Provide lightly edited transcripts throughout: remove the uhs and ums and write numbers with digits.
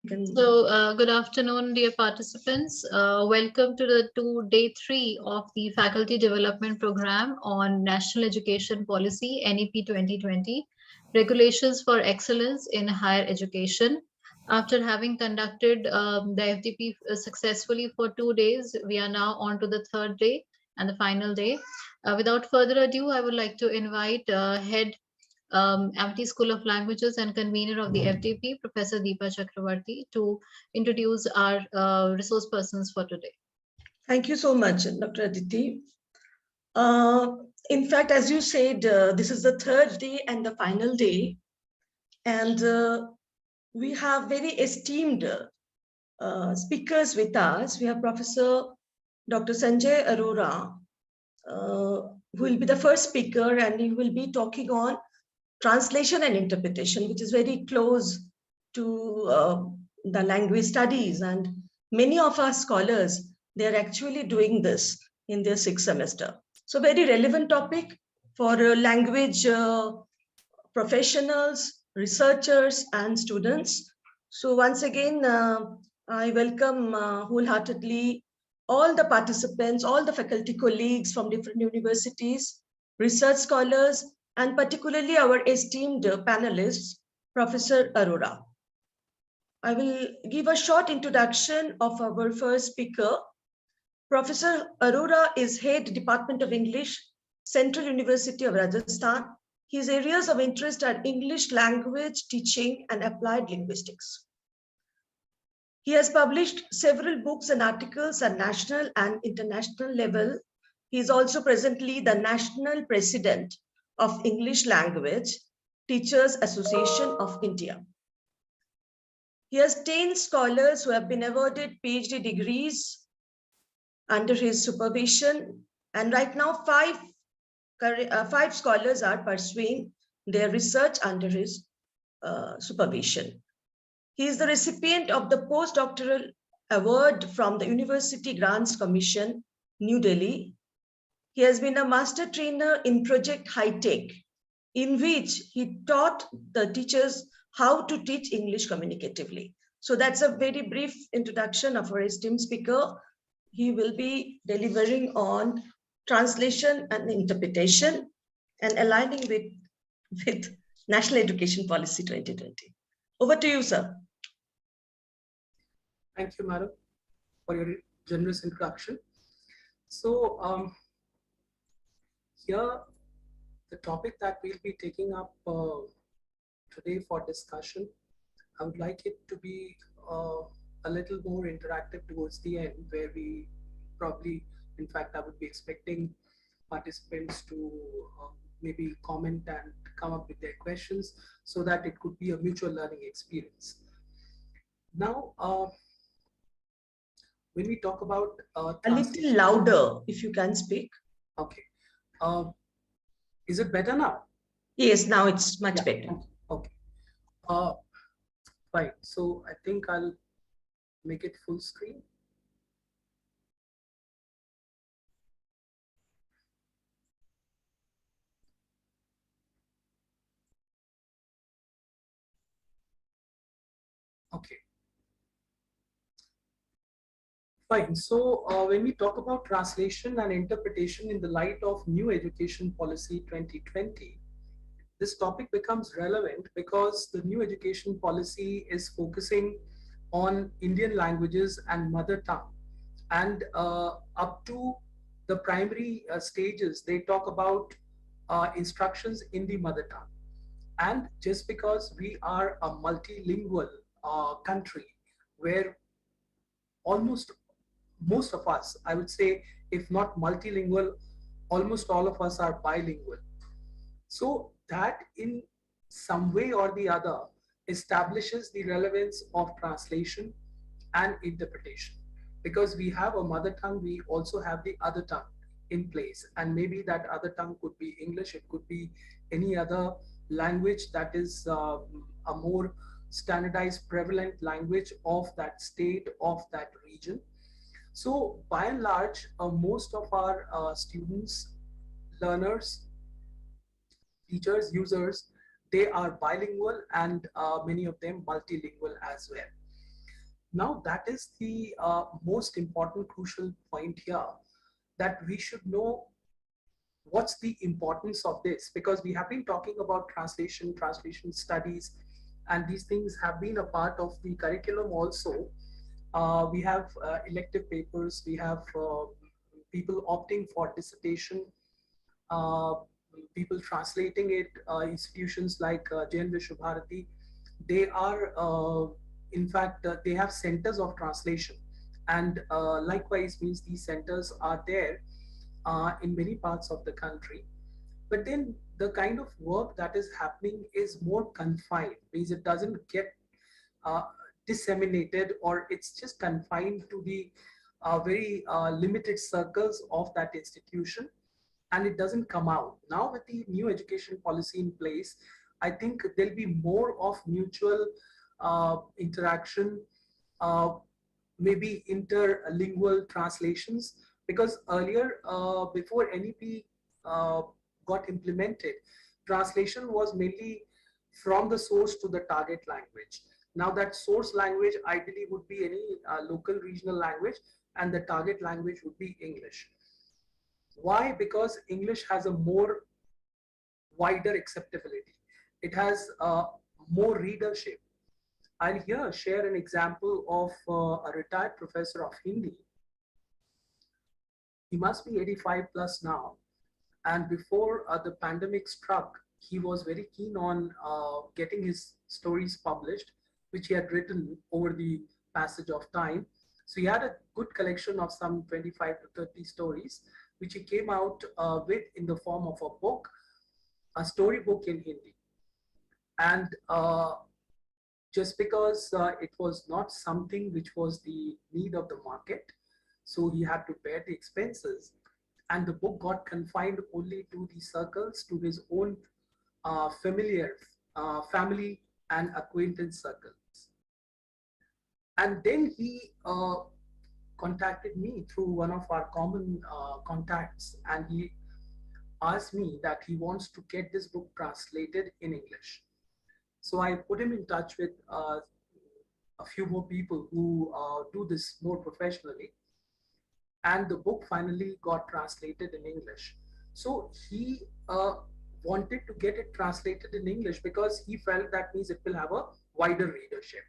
Good afternoon, dear participants. Welcome to day three of the Faculty Development Program on National Education Policy, NEP 2020, Regulations for Excellence in Higher Education. After having conducted the FDP successfully for 2 days, we are now on to the third day and the final day. Without further ado, I would like to invite Head Amity School of Languages and convener of the FDP, Professor Deepa Chakravarti, to introduce our resource persons for today. Thank you so much, Dr. Aditi. In fact, as you said, this is the third day and the final day, and we have very esteemed speakers with us. We have Professor Dr. Sanjay Arora, who will be the first speaker, and he will be talking on translation and interpretation, which is very close to the language studies. And many of our scholars, they're actually doing this in their sixth semester. So very relevant topic for language professionals, researchers, and students. So once again, I welcome wholeheartedly all the participants, all the faculty colleagues from different universities, research scholars, and particularly our esteemed panelists, Professor Arora. I will give a short introduction of our first speaker. Professor Arora is Head Department of English, Central University of Rajasthan. His areas of interest are English language teaching and applied linguistics. He has published several books and articles at national and international level. He is also presently the National President of English Language Teachers Association of India. He has 10 scholars who have been awarded PhD degrees under his supervision, and right now five scholars are pursuing their research under his supervision. He is the recipient of the postdoctoral award from the University Grants Commission, New Delhi. He has been a master trainer in Project High Tech, in which he taught the teachers how to teach English communicatively. So that's a very brief introduction of our esteemed speaker. He will be delivering on translation and interpretation and aligning with National Education Policy 2020. Over to you, sir. Thank you, madam, for your generous introduction. So here, the topic that we'll be taking up today for discussion, I would like it to be a little more interactive towards the end, where we probably, in fact, I would be expecting participants to maybe comment and come up with their questions so that it could be a mutual learning experience. Now, when we talk about a little louder, if you can speak. Okay. Is it better now? Yes, now it's much better. Okay. Fine. So I think I'll make it full screen. Okay. Fine. So when we talk about translation and interpretation in the light of New Education Policy 2020, this topic becomes relevant because the new education policy is focusing on Indian languages and mother tongue. And up to the primary stages, they talk about instructions in the mother tongue. And just because we are a multilingual country where almost most of us, I would say, if not multilingual, almost all of us are bilingual. So that in some way or the other establishes the relevance of translation and interpretation. Because we have a mother tongue, we also have the other tongue in place. And maybe that other tongue could be English, it could be any other language that is a more standardized, prevalent language of that state, of that region. So by and large, most of our students, learners, teachers, users, they are bilingual, and many of them multilingual as well. Now, that is the most important crucial point here, that we should know what's the importance of this, because we have been talking about translation studies, and these things have been a part of the curriculum also. We have elective papers, we have people opting for dissertation, uh, people translating it, institutions like Jain Vishwabharati, they are, in fact, they have centers of translation. And likewise means these centers are there in many parts of the country. But then the kind of work that is happening is more confined, means it doesn't get uh, disseminated, or it's just confined to the very limited circles of that institution, and it doesn't come out. Now with the new education policy in place, I think there'll be more of mutual interaction, uh, maybe interlingual translations, because earlier, before NEP got implemented, translation was mainly from the source to the target language. Now that source language ideally would be any local regional language, and the target language would be English. Why? Because English has a more wider acceptability. It has more readership. I'll here share an example of a retired professor of Hindi. He must be 85 plus now. And before the pandemic struck, he was very keen on getting his stories published, which he had written over the passage of time. So he had a good collection of some 25 to 30 stories, which he came out with in the form of a book, a storybook in Hindi. And just because it was not something which was the need of the market, so he had to bear the expenses, and the book got confined only to the circles, to his own familiar, family and acquaintance circles. And then he contacted me through one of our common contacts, and he asked me that he wants to get this book translated in English. So I put him in touch with a few more people who do this more professionally, and the book finally got translated in English. So he wanted to get it translated in English because he felt that means it will have a wider readership.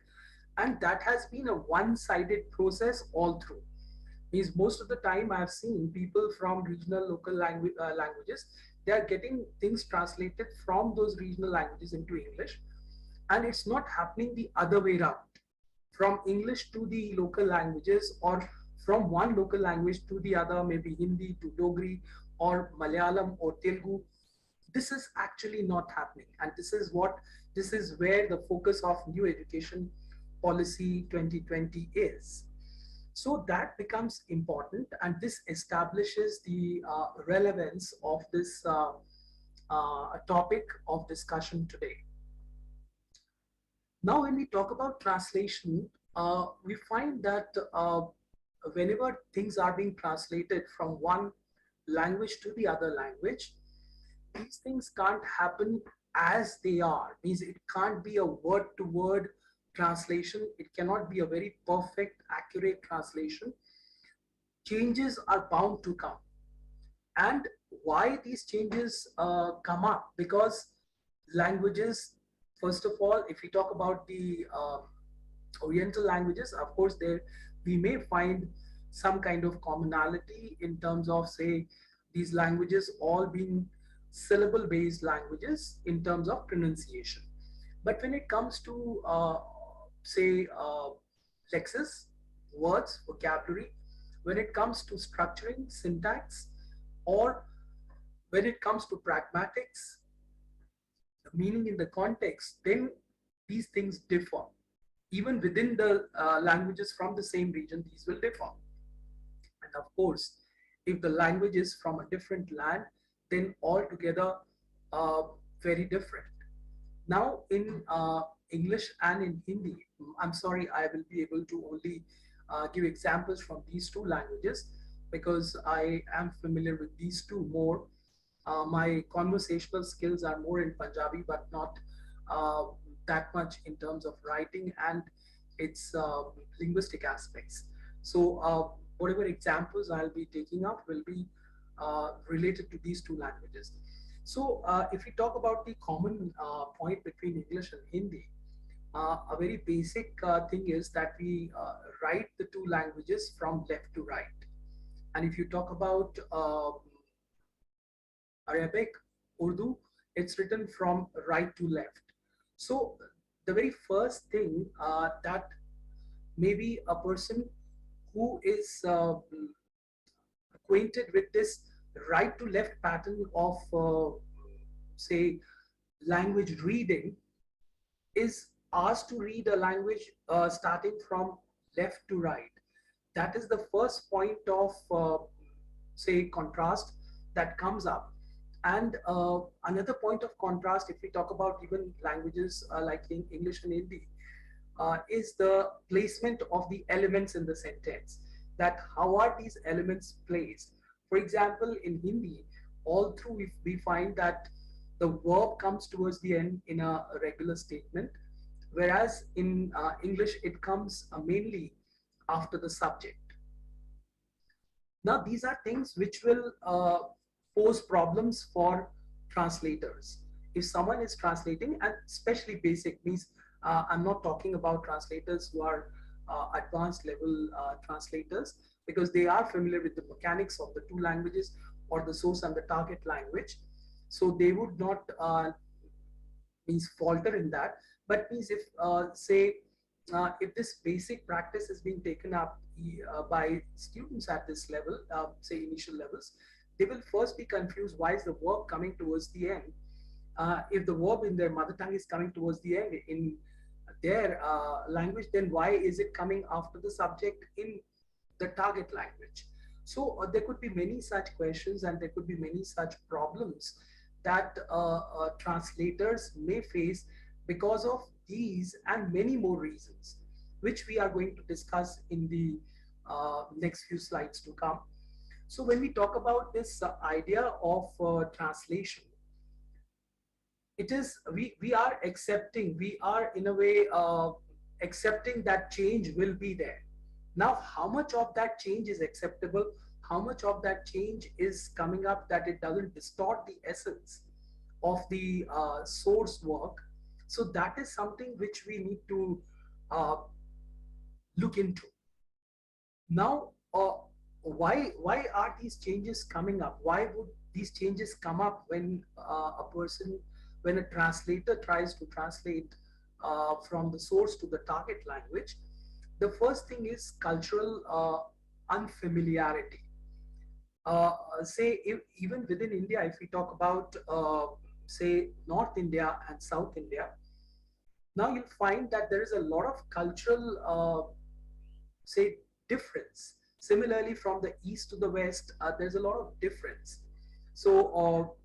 And that has been a one-sided process all through. Means most of the time I've seen people from regional local languages, they are getting things translated from those regional languages into English, and it's not happening the other way around, from English to the local languages, or from one local language to the other, maybe Hindi to Dogri or Malayalam or Telugu. This is actually not happening, and this is where the focus of new education policy 2020 is. So that becomes important, and this establishes the relevance of this topic of discussion today. Now, when we talk about translation, we find that whenever things are being translated from one language to the other language, these things can't happen as they are. Means it can't be a word-to-word translation. It cannot be a very perfect, accurate translation. Changes are bound to come. And why these changes come up? Because languages, first of all, if we talk about the Oriental languages, of course, there we may find some kind of commonality in terms of, say, these languages all being syllable-based languages in terms of pronunciation. But when it comes to, say, lexis, words, vocabulary, when it comes to structuring, syntax, or when it comes to pragmatics, meaning in the context, then these things differ. Even within the languages from the same region, these will differ. And of course, if the language is from a different land, then altogether very different. Now in English and in Hindi, I'm sorry, I will be able to only give examples from these two languages because I am familiar with these two more. My conversational skills are more in Punjabi, but not that much in terms of writing and its linguistic aspects. So whatever examples I'll be taking up will be related to these two languages. So if we talk about the common point between English and Hindi, a very basic thing is that we write the two languages from left to right. And if you talk about Arabic, Urdu, it's written from right to left. So the very first thing that maybe a person who is acquainted with this right to left pattern of, say, language reading is asked to read a language starting from left to right. That is the first point of, say, contrast that comes up. And another point of contrast, if we talk about even languages like in English and Hindi, is the placement of the elements in the sentence. That how are these elements placed? For example, in Hindi, all through we find that the verb comes towards the end in a regular statement, whereas in English it comes mainly after the subject. Now, these are things which will pose problems for translators. If someone is translating, and especially basic means, I'm not talking about translators who are advanced level translators, because they are familiar with the mechanics of the two languages or the source and the target language. So they would not means falter in that. But means if say if this basic practice is being taken up by students at this level, say initial levels, they will first be confused why is the verb coming towards the end. If the verb in their mother tongue is coming towards the end in their language, then why is it coming after the subject in the target language? So there could be many such questions and there could be many such problems that translators may face because of these and many more reasons, which we are going to discuss in the next few slides to come. So when we talk about this idea of translation, it is we are accepting, we are in a way accepting that change will be there. Now, how much of that change is acceptable, how much of that change is coming up that it doesn't distort the essence of the source work, so that is something which we need to uh, look into. Now, why are these changes coming up? Why would these changes come up when a person, when a translator tries to translate from the source to the target language? The first thing is cultural unfamiliarity. Say, even within India, if we talk about, say, North India and South India, now you'll find that there is a lot of cultural, say, difference. Similarly, from the east to the west, there's a lot of difference. So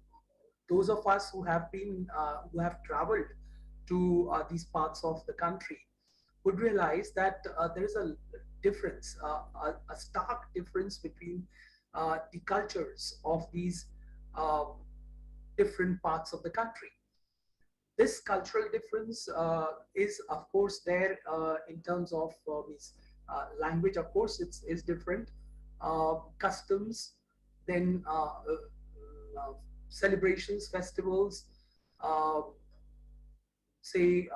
those of us who have been, who have traveled to these parts of the country would realize that there is a difference, a stark difference between the cultures of these uh, different parts of the country. This cultural difference is, of course, there in terms of language. Of course, it's different. Customs, then celebrations, festivals, uh, say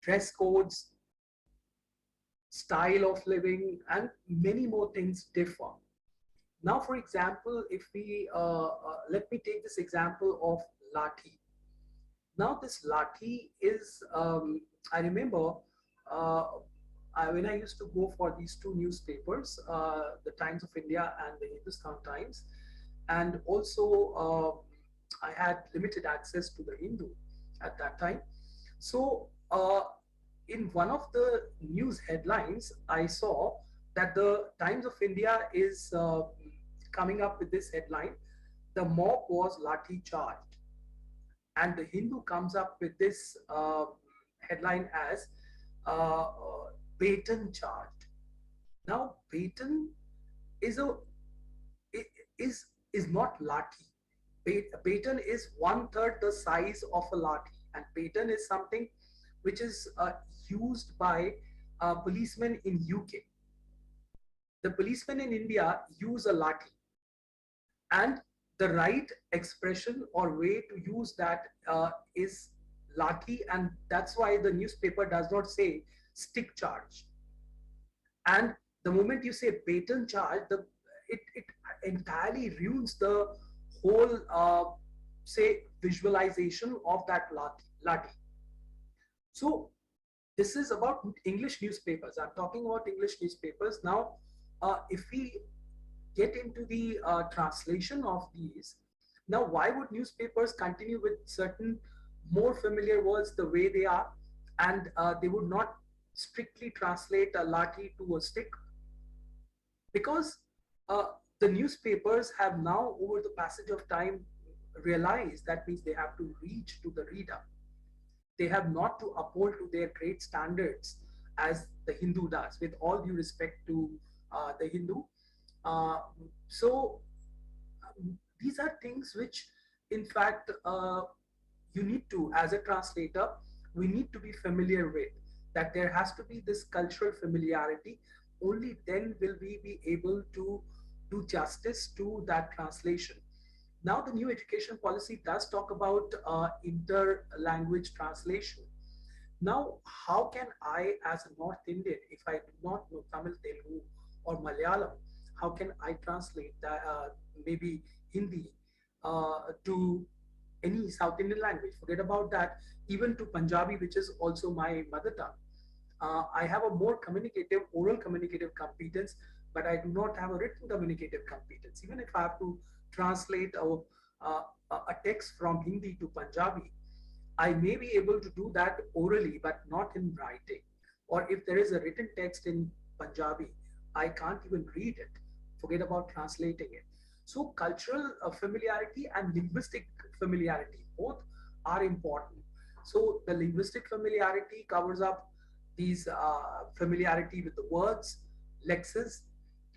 dress codes, style of living, and many more things differ. Now, for example, if we let me take this example of lathi. Now, this lathi is, I remember when I used to go for these two newspapers, the Times of India and the Hindustan Times, and also I had limited access to the Hindu at that time. So, in one of the news headlines, I saw that the Times of India is coming up with this headline: the mob was lathi charged. And the Hindu comes up with this headline as baton charged. Now, baton is a is not lathi. Baton is one third the size of a lathi, and baton is something which is used by policemen in UK. The policemen in India use a lathi, and the right expression or way to use that is lathi, and that's why the newspaper does not say stick charge. And the moment you say baton charge, it entirely ruins the whole say visualization of that lathi. So this is about English newspapers. I'm talking about English newspapers now. If we get into the translation of these, now why would newspapers continue with certain more familiar words the way they are, and they would not strictly translate a lathi to a stick? Because uh, the newspapers have now, over the passage of time, realized that means they have to reach to the reader. They have not to uphold to their great standards as the Hindu does, with all due respect to the Hindu. Uh, so these are things which, in fact, you need to, as a translator, we need to be familiar with, that there has to be this cultural familiarity. Only then will we be able to do justice to that translation. Now, the new education policy does talk about inter-language translation. Now, how can I, as a North Indian, if I do not know Tamil, Telugu, or Malayalam, how can I translate that, maybe Hindi to any South Indian language? Forget about that, even to Punjabi, which is also my mother tongue. I have a more communicative, oral communicative competence, but I do not have a written communicative competence. Even if I have to translate a text from Hindi to Punjabi, I may be able to do that orally, but not in writing. Or if there is a written text in Punjabi, I can't even read it. Forget about translating it. So cultural familiarity and linguistic familiarity, both are important. So the linguistic familiarity covers up these familiarity with the words, lexes.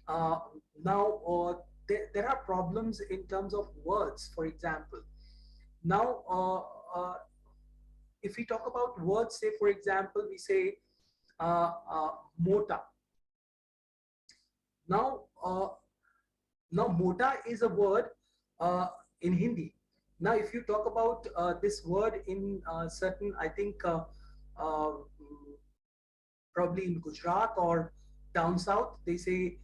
Uh, now, there are problems in terms of words, for example. Now, if we talk about words, say, for example, we say mota. Now, mota is a word in Hindi. Now, if you talk about this word in certain, I think, uh, probably in Gujarat or down south, they say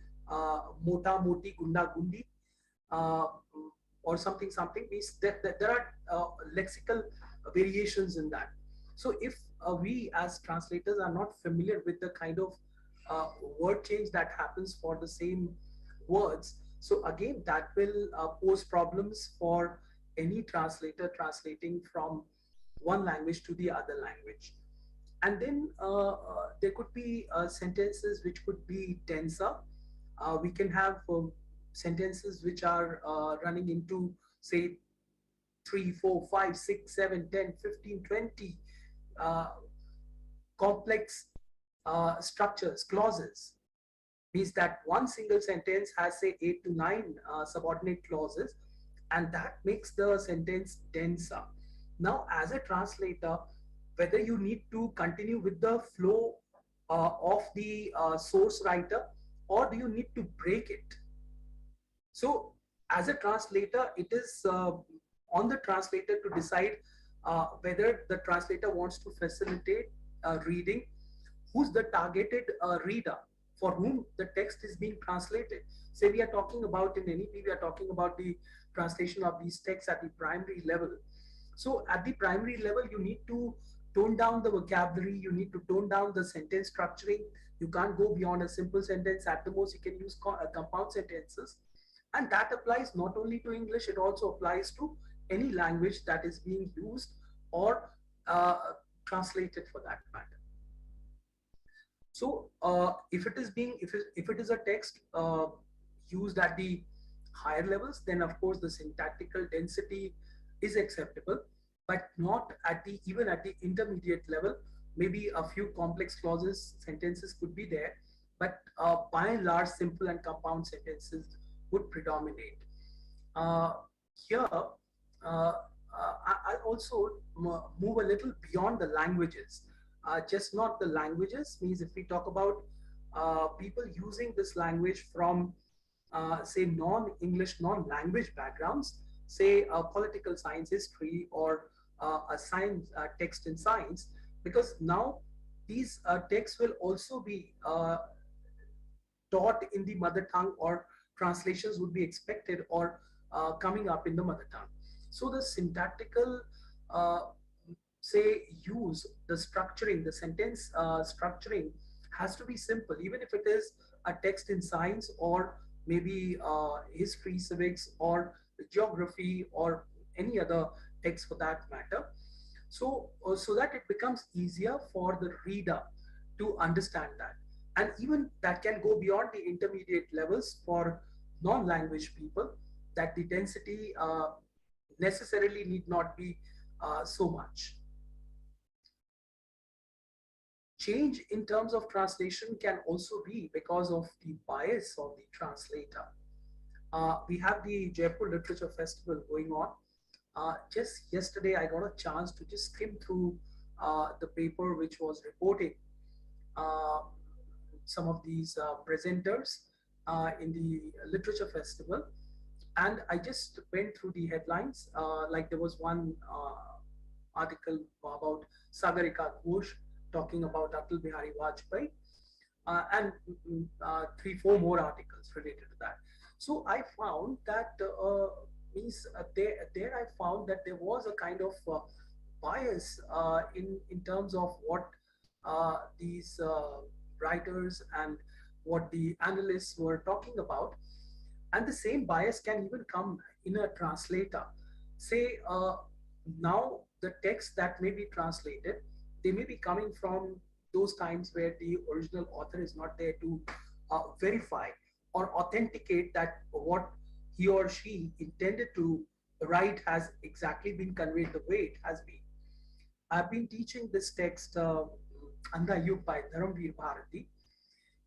mota, moti, gunda, gundi, uh, or something, something. Means that there are lexical variations in that. So if we as translators are not familiar with the kind of uh, word change that happens for the same words, so again that will pose problems for any translator translating from one language to the other language. And then there could be sentences which could be denser. We can have sentences which are running into, say, 3, 4, 5, 6, 7, 10, 15, 20 uh, complex structures, clauses. Means that one single sentence has, say, 8 to 9 subordinate clauses, and that makes the sentence denser. Now, as a translator, whether you need to continue with the flow of the source writer, or do you need to break it? So as a translator, it is on the translator to decide whether the translator wants to facilitate reading, who's the targeted reader for whom the text is being translated. Say we are talking about in NEP, we are talking about the translation of these texts at the primary level. So at the primary level, you need to tone down the vocabulary, you need to tone down the sentence structuring. You can't go beyond a simple sentence. At the most, you can use compound sentences. And that applies not only to English, it also applies to any language that is being used or translated for that matter. So if it is a text used at the higher levels, then of course the syntactical density is acceptable, but not at the even at the intermediate level. Maybe a few complex clauses, sentences could be there, but by and large, simple and compound sentences would predominate. Here, I also move a little beyond the languages. just not the languages. Means if we talk about people using this language from say non-English, non-language backgrounds, say political science, history, or a science text in science, because now these texts will also be taught in the mother tongue, or translations would be expected or coming up in the mother tongue. So the syntactical say use, the structuring, the sentence structuring has to be simple, even if it is a text in science, or maybe history, civics, or geography, or any other text for that matter. So that it becomes easier for the reader to understand that. And even that can go beyond the intermediate levels for non-language people, that the density necessarily need not be so much. Change in terms of translation can also be because of the bias of the translator. We have the Jaipur Literature Festival going on. Just yesterday, I got a chance to just skim through the paper which was reporting uh, some of these presenters in the literature festival. And I just went through the headlines. Like there was one article about Sagarika Ghosh talking about Atal Bihari Vajpayee, and three, four more articles related to that. So I found that there I found that there was a kind of bias in terms of what these writers and what the analysts were talking about. And the same bias can even come in a translator. Say now the text that may be translated, they may be coming from those times where the original author is not there to verify or authenticate that what he or she intended to write has exactly been conveyed the way it has been. I've been teaching this text, Anda Yug by Dharamveer Bharati,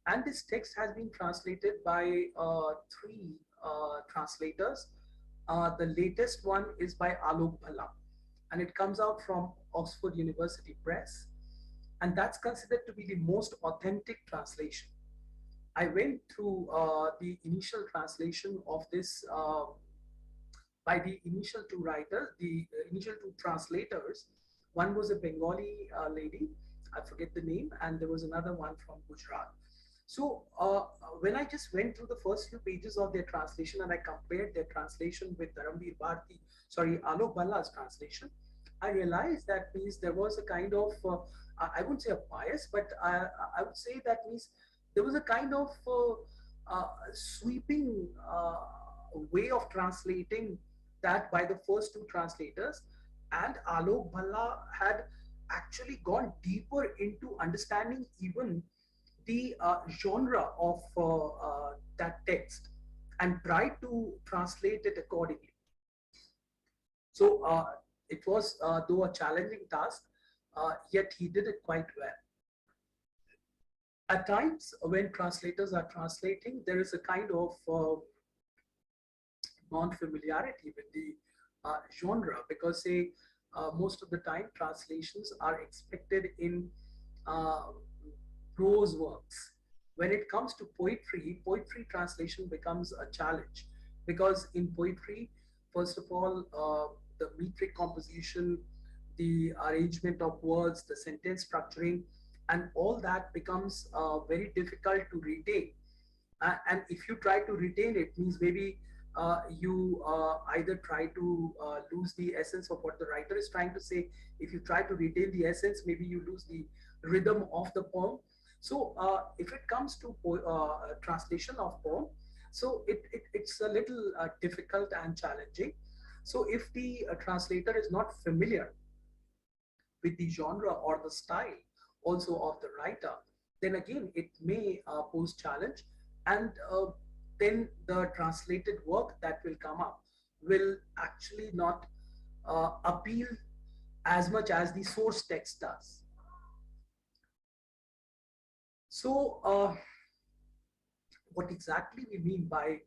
and this text has been translated by three translators. The latest one is by Alok Bhalla, and it comes out from Oxford University Press, and that's considered to be the most authentic translation. I went through the initial translation of this by the initial two writers, the initial two translators. One was a Bengali lady, I forget the name, and there was another one from Gujarat. So when I just went through the first few pages of their translation and I compared their translation with Dharamveer Bharati, sorry, Alok Bhalla's translation, I realized that means there was a kind of, I wouldn't say a bias, but I would say that means there was a kind of sweeping way of translating that by the first two translators. And Alok Bhalla had actually gone deeper into understanding even the genre of that text and tried to translate it accordingly. So it was, though a challenging task, yet he did it quite well. At times, when translators are translating, there is a kind of non-familiarity with the genre, because say most of the time translations are expected in uh, prose works. When it comes to poetry, poetry translation becomes a challenge, because in poetry, first of all, the metric composition, the arrangement of words, the sentence structuring, and all that becomes very difficult to retain. And if you try to retain it, means maybe you either try to lose the essence of what the writer is trying to say. If you try to retain the essence, maybe you lose the rhythm of the poem. So if it comes to translation of poem, so it's a little difficult and challenging. So if the translator is not familiar with the genre or the style also of the writer, then again it may pose challenge. And then the translated work that will come up will actually not appeal as much as the source text does. So what exactly we mean by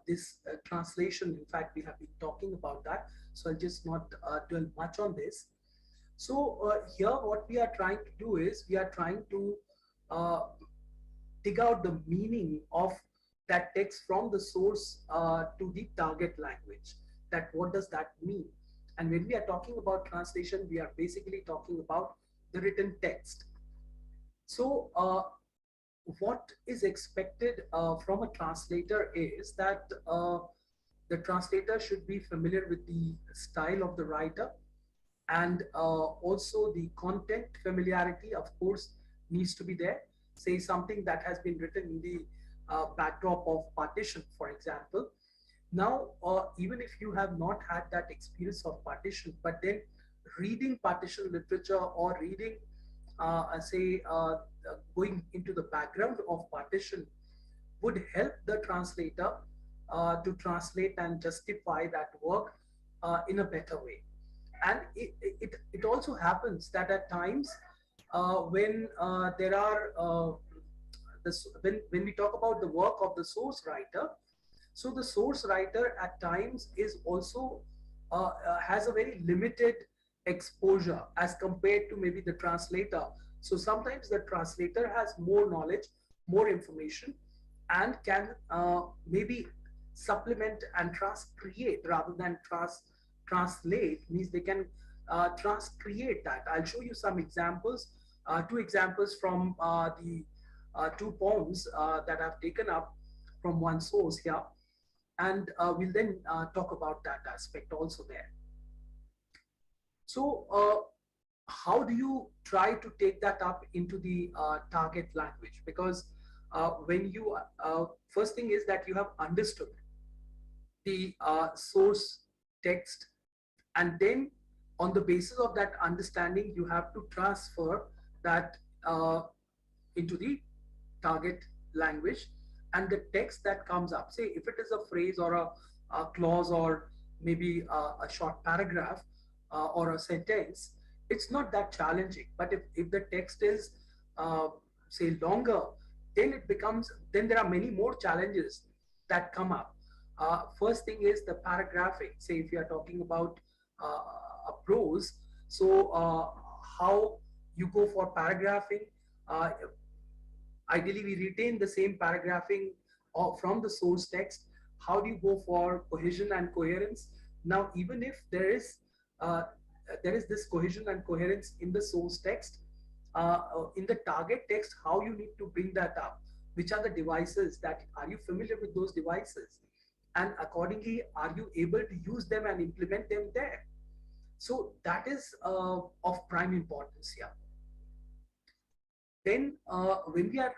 this translation, in fact we have been talking about that, so I'll just not dwell much on this. So here what we are trying to do is we are trying to uh, dig out the meaning of that text from the source to the target language. That what does that mean? And when we are talking about translation, we are basically talking about the written text. So what is expected from a translator is that the translator should be familiar with the style of the writer, and also the content familiarity, of course, needs to be there. Say something that has been written in the backdrop of partition, for example. Now, even if you have not had that experience of partition, but then reading partition literature or reading, say, going into the background of partition would help the translator to translate and justify that work in a better way. And it also happens that at times when there are this, when we talk about the work of the source writer, so the source writer at times is also has a very limited exposure as compared to maybe the translator. So sometimes the translator has more knowledge, more information, and can maybe supplement and transcreate rather than translate. Means they can transcreate that. I'll show you some examples, two examples from the two poems that I've taken up from one source here, and we'll then talk about that aspect also there. So how do you try to take that up into the target language? Because when you first thing is that you have understood the source text, and then on the basis of that understanding you have to transfer that into the target language, and the text that comes up, say if it is a phrase or a clause or maybe a short paragraph or a sentence, it's not that challenging. But if the text is uh, say longer, then it becomes, then there are many more challenges that come up. First thing is the paragraphing. Say if you are talking about a prose, so how you go for paragraphing. uh, Ideally we retain the same paragraphing from the source text. How do you go for cohesion and coherence? Now even if uh, there is this cohesion and coherence in the source text, in the target text, how you need to bring that up, which are the devices that, are you familiar with those devices, and accordingly are you able to use them and implement them there? So that is of prime importance here. Then when we are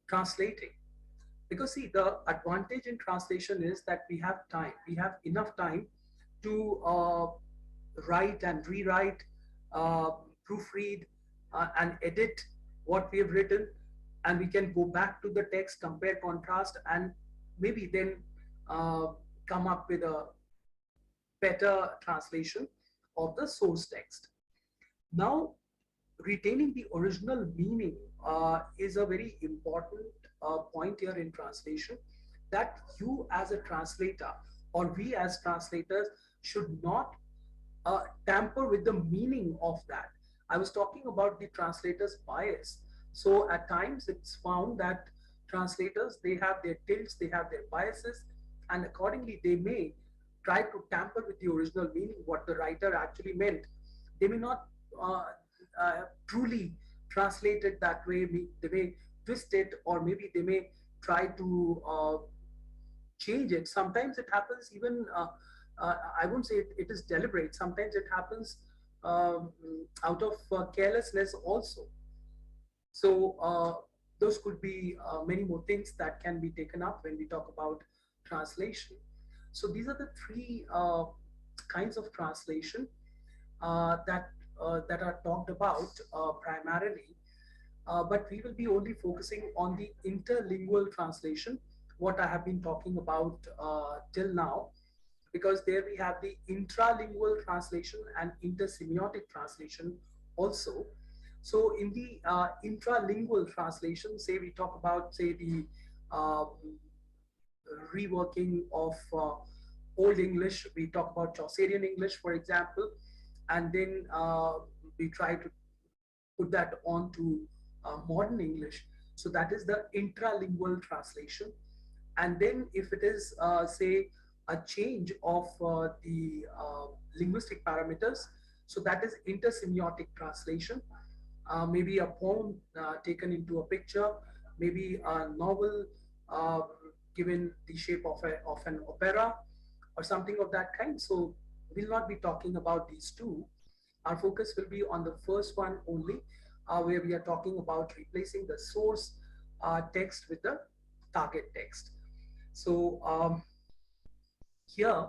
translating, because see, the advantage in translation is that we have time, we have enough time to write and rewrite, uh, proofread and edit what we have written, and we can go back to the text, compare, contrast, and maybe then uh, come up with a better translation of the source text. Now retaining the original meaning is a very important point here in translation, that you as a translator or we as translators should not tamper with the meaning of that. I was talking about the translator's bias. So at times it's found that translators, they have their tilts, they have their biases, and accordingly they may try to tamper with the original meaning, what the writer actually meant. They may not truly translate it that way. They may twist it, or maybe they may try to change it. Sometimes it happens even, I won't say it is deliberate. Sometimes it happens out of carelessness also. So those could be many more things that can be taken up when we talk about translation. So these are the three kinds of translation that are talked about primarily, but we will be only focusing on the interlingual translation, what I have been talking about till now, because there we have the intralingual translation and intersemiotic translation also. So in the intralingual translation, say we talk about, say, the uh, reworking of Old English, we talk about Chaucerian English, for example, and then we try to put that onto modern English. So that is the intralingual translation. And then if it is, say, a change of the linguistic parameters, so that is intersemiotic translation. Maybe a poem taken into a picture, maybe a novel uh, given the shape of an opera or something of that kind. So we'll not be talking about these two. Our focus will be on the first one only, where we are talking about replacing the source text with the target text. So here,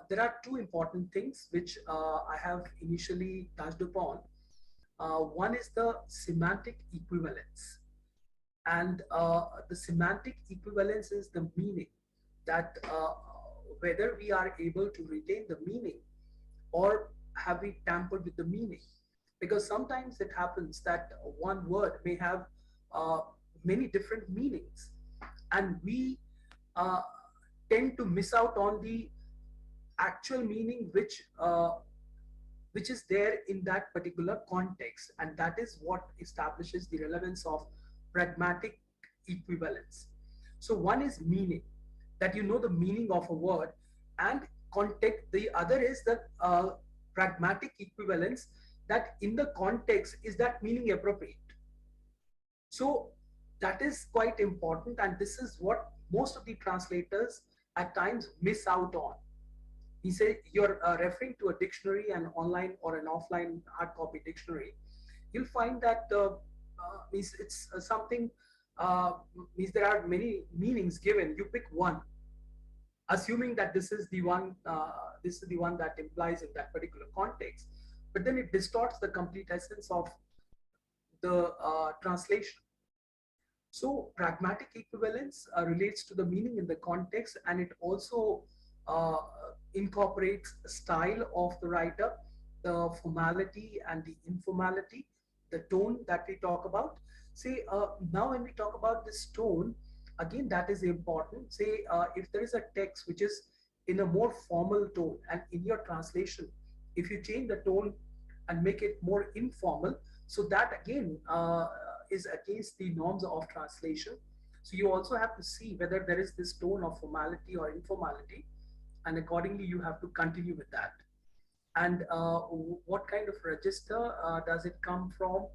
there are two important things which I have initially touched upon. One is the semantic equivalence. And the semantic equivalence is the meaning that whether we are able to retain the meaning or have we tampered with the meaning. Because sometimes it happens that one word may have uh, many different meanings, and we uh, tend to miss out on the actual meaning which is there in that particular context, and that is what establishes the relevance of pragmatic equivalence. So one is meaning, that you know the meaning of a word, and context. The other is the pragmatic equivalence, that in the context is that meaning appropriate. So that is quite important, and this is what most of the translators at times miss out on. He said you're referring to a dictionary, an online or an offline hard copy dictionary. You'll find that it's something, means there are many meanings given. You pick one, assuming that this is the one that implies in that particular context, but then it distorts the complete essence of the translation. So pragmatic equivalence relates to the meaning in the context, and it also uh, incorporates the style of the writer, the formality and the informality, the tone that we talk about. Say, now when we talk about this tone, again, that is important. Say, if there is a text which is in a more formal tone, and in your translation, if you change the tone and make it more informal, so that again is against the norms of translation. So you also have to see whether there is this tone of formality or informality, and accordingly you have to continue with that. And what kind of register does it come from?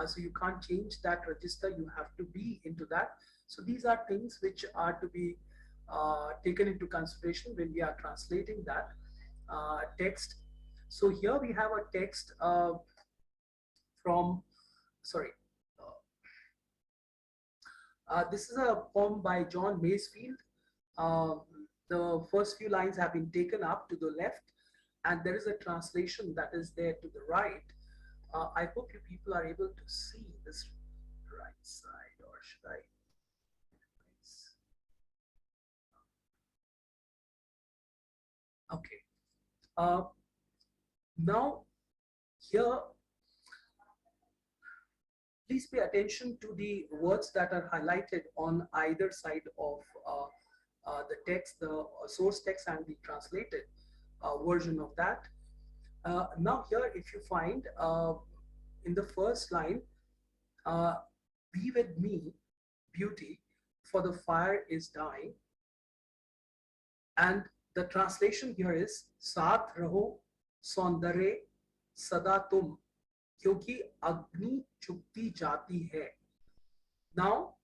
So you can't change that register, you have to be into that. So these are things which are to be taken into consideration when we are translating that text. So here we have a text from, sorry, this is a poem by John Masefield. Um, the first few lines have been taken up to the left, and there is a translation that is there to the right. I hope you people are able to see this right side, or should I? Okay. Now, here, please pay attention to the words that are highlighted on either side of the text, the source text and the translated version of that. Now here, if you find in the first line, be with me, beauty, for the fire is dying. And the translation here is, साथ रहो सौंदर्य सदा तुम, क्योंकि अग्नि चुपती जाती है. Now,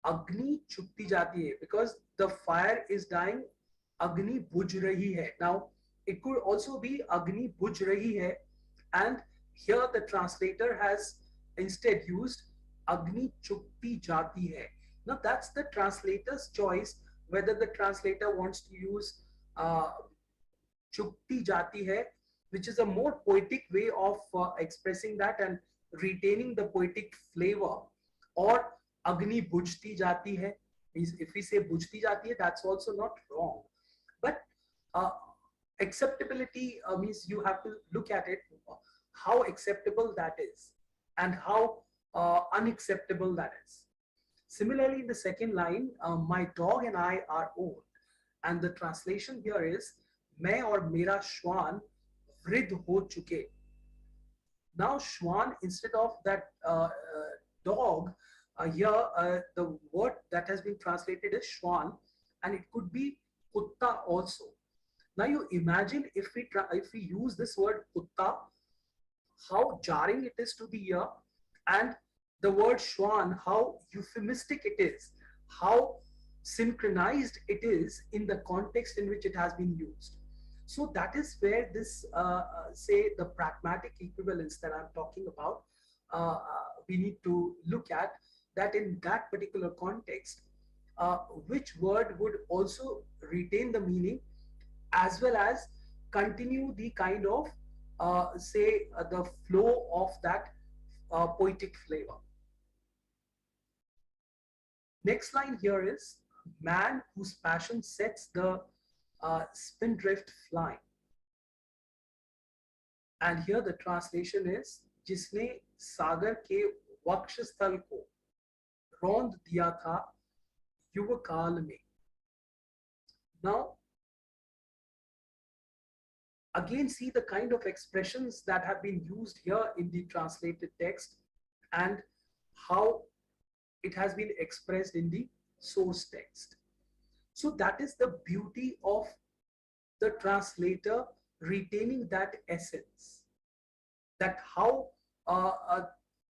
Agni chupti jati hai, because the fire is dying, Agni bujh rahi hai. Now, it could also be Agni bujh rahi hai, and here the translator has instead used Agni chupti jati hai. Now, that's the translator's choice, whether the translator wants to use chupti jati hai, which is a more poetic way of expressing that and retaining the poetic flavor, or Agni bujhti jati hai. Means if we say bujhti jati hai, that's also not wrong. But acceptability means you have to look at it, how acceptable that is and how unacceptable that is. Similarly, in the second line, my dog and I are old. And the translation here is, मैं और मेरा श्वान वृद्ध हो चुके. Now Schwan, instead of that dog, here the word that has been translated is Schwan, and it could be kutta also. Now you imagine if we use this word kutta, how jarring it is to the ear, and the word Schwan, how euphemistic it is, how synchronized it is in the context in which it has been used. So that is where this, say, the pragmatic equivalence that I'm talking about, we need to look at that in that particular context, which word would also retain the meaning as well as continue the kind of, say, the flow of that poetic flavor. Next line here is, man whose passion sets the spindrift flying. And here the translation is, जिसने सागर के वक्षस्थल को रौंद दिया था युवकाल में. Now, again, see the kind of expressions that have been used here in the translated text and how it has been expressed in the source text. So that is the beauty of the translator retaining that essence, that how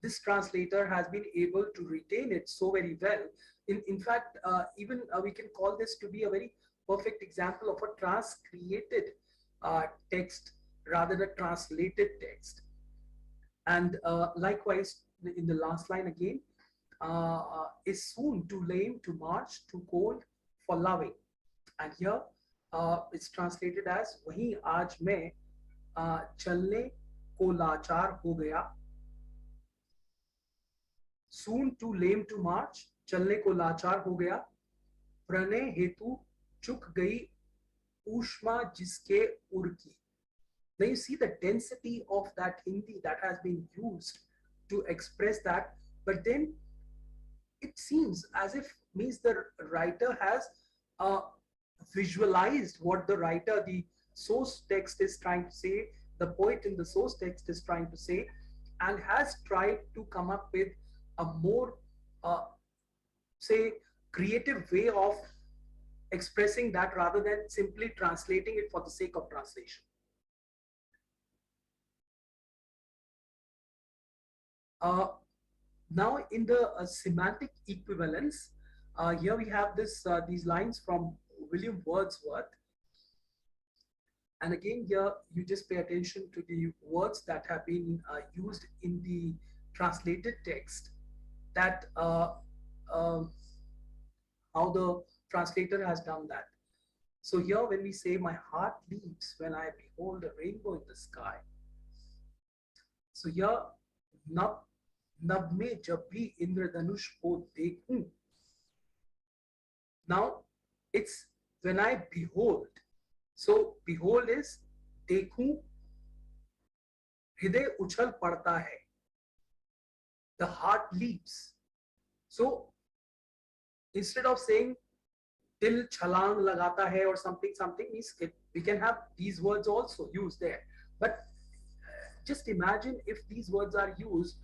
this translator has been able to retain it so very well. In fact, even we can call this to be a very perfect example of a transcreated text rather than a translated text. And likewise, in the last line again, is soon too lame to march, too cold for loving. And here it's translated as, वहीं आज मैं चलने को लाचार हो गया. Soon too lame to march, चलने को लाचार हो गया. प्रणय हेतु चुक गई ऊष्मा जिसके उर की. Now you see the density of that Hindi that has been used to express that, but then it seems as if means the writer has visualized what the source text is trying to say, the poet in the source text is trying to say, and has tried to come up with a more, say, creative way of expressing that rather than simply translating it for the sake of translation. Now in the semantic equivalence, here we have these lines from William Wordsworth. And again, here you just pay attention to the words that have been used in the translated text, that how the translator has done that. So here when we say, my heart leaps when I behold a rainbow in the sky. So here, नभ में जब भी इंद्रधनुष को देखूं. Now it's when I behold. So behold is देखूं, हृदय उछल पड़ता है, the heart leaps. So instead of saying दिल छलांग लगाता है or something means we can have these words also used there, but just imagine if these words are used,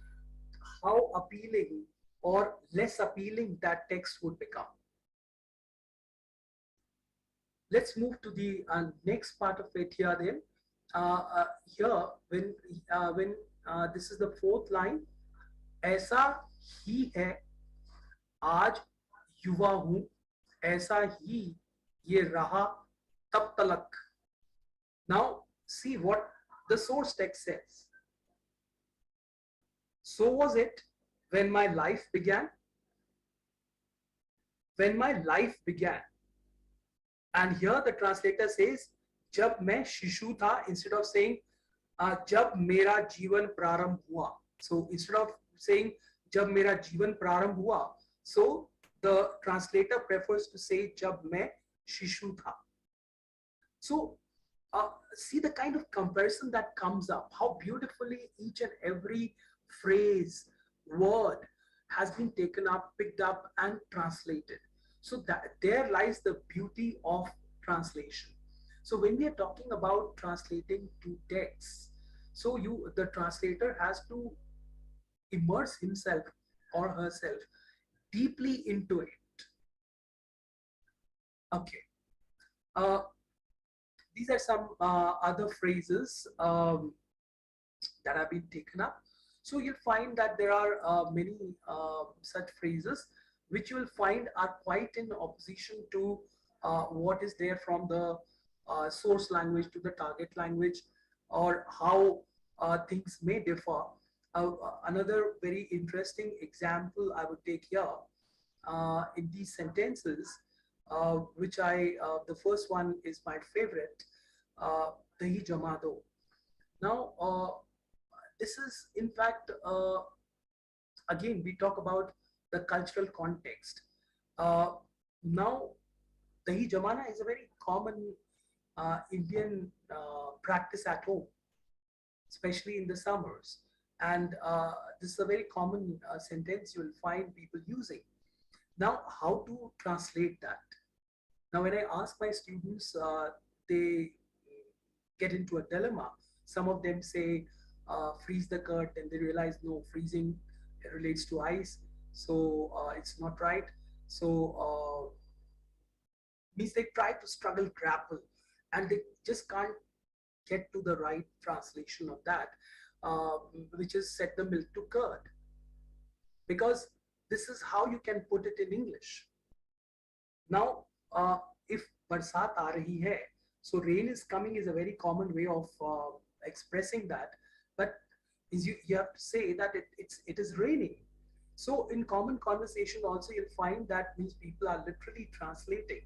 how appealing or less appealing that text would become. Let's move to the next part of it here then. Here, when this is the fourth line, ऐसा ही है आज युवा हूँ, ऐसा ही ये रहा तब तलक. Now see what the source text says. So was it when my life began. When my life began. And here the translator says, जब मैं शिशु था, instead of saying जब मेरा जीवन प्रारंभ हुआ. So instead of saying जब मेरा जीवन प्रारंभ हुआ, so the translator prefers to say जब मैं शिशु था. So see the kind of comparison that comes up, how beautifully each and every phrase, word has been taken up, picked up and translated. So that there lies the beauty of translation. So when we are talking about translating two texts, So the translator has to immerse himself or herself deeply into it. Okay. Uh, these are some other phrases that have been taken up. So you'll find that there are many such phrases which you will find are quite in opposition to what is there from the source language to the target language, or how things may differ. Another very interesting example I would take here in these sentences, which the first one is my favorite, Dahi Jamado. Now, this is in fact, again, we talk about the cultural context. Now, Dahi Jamana is a very common Indian practice at home, especially in the summers. And this is a very common sentence you will find people using. Now, how to translate that? Now, when I ask my students, they get into a dilemma. Some of them say, freeze the curd, and they realize, no, freezing relates to ice, so it's not right. So, means they try to struggle, grapple, and they just can't get to the right translation of that, which is set the milk to curd. Because this is how you can put it in English. Now, if barsat aa rahi hai, so rain is coming is a very common way of expressing that, but you have to say that it is raining. So in common conversation also you'll find that means people are literally translating.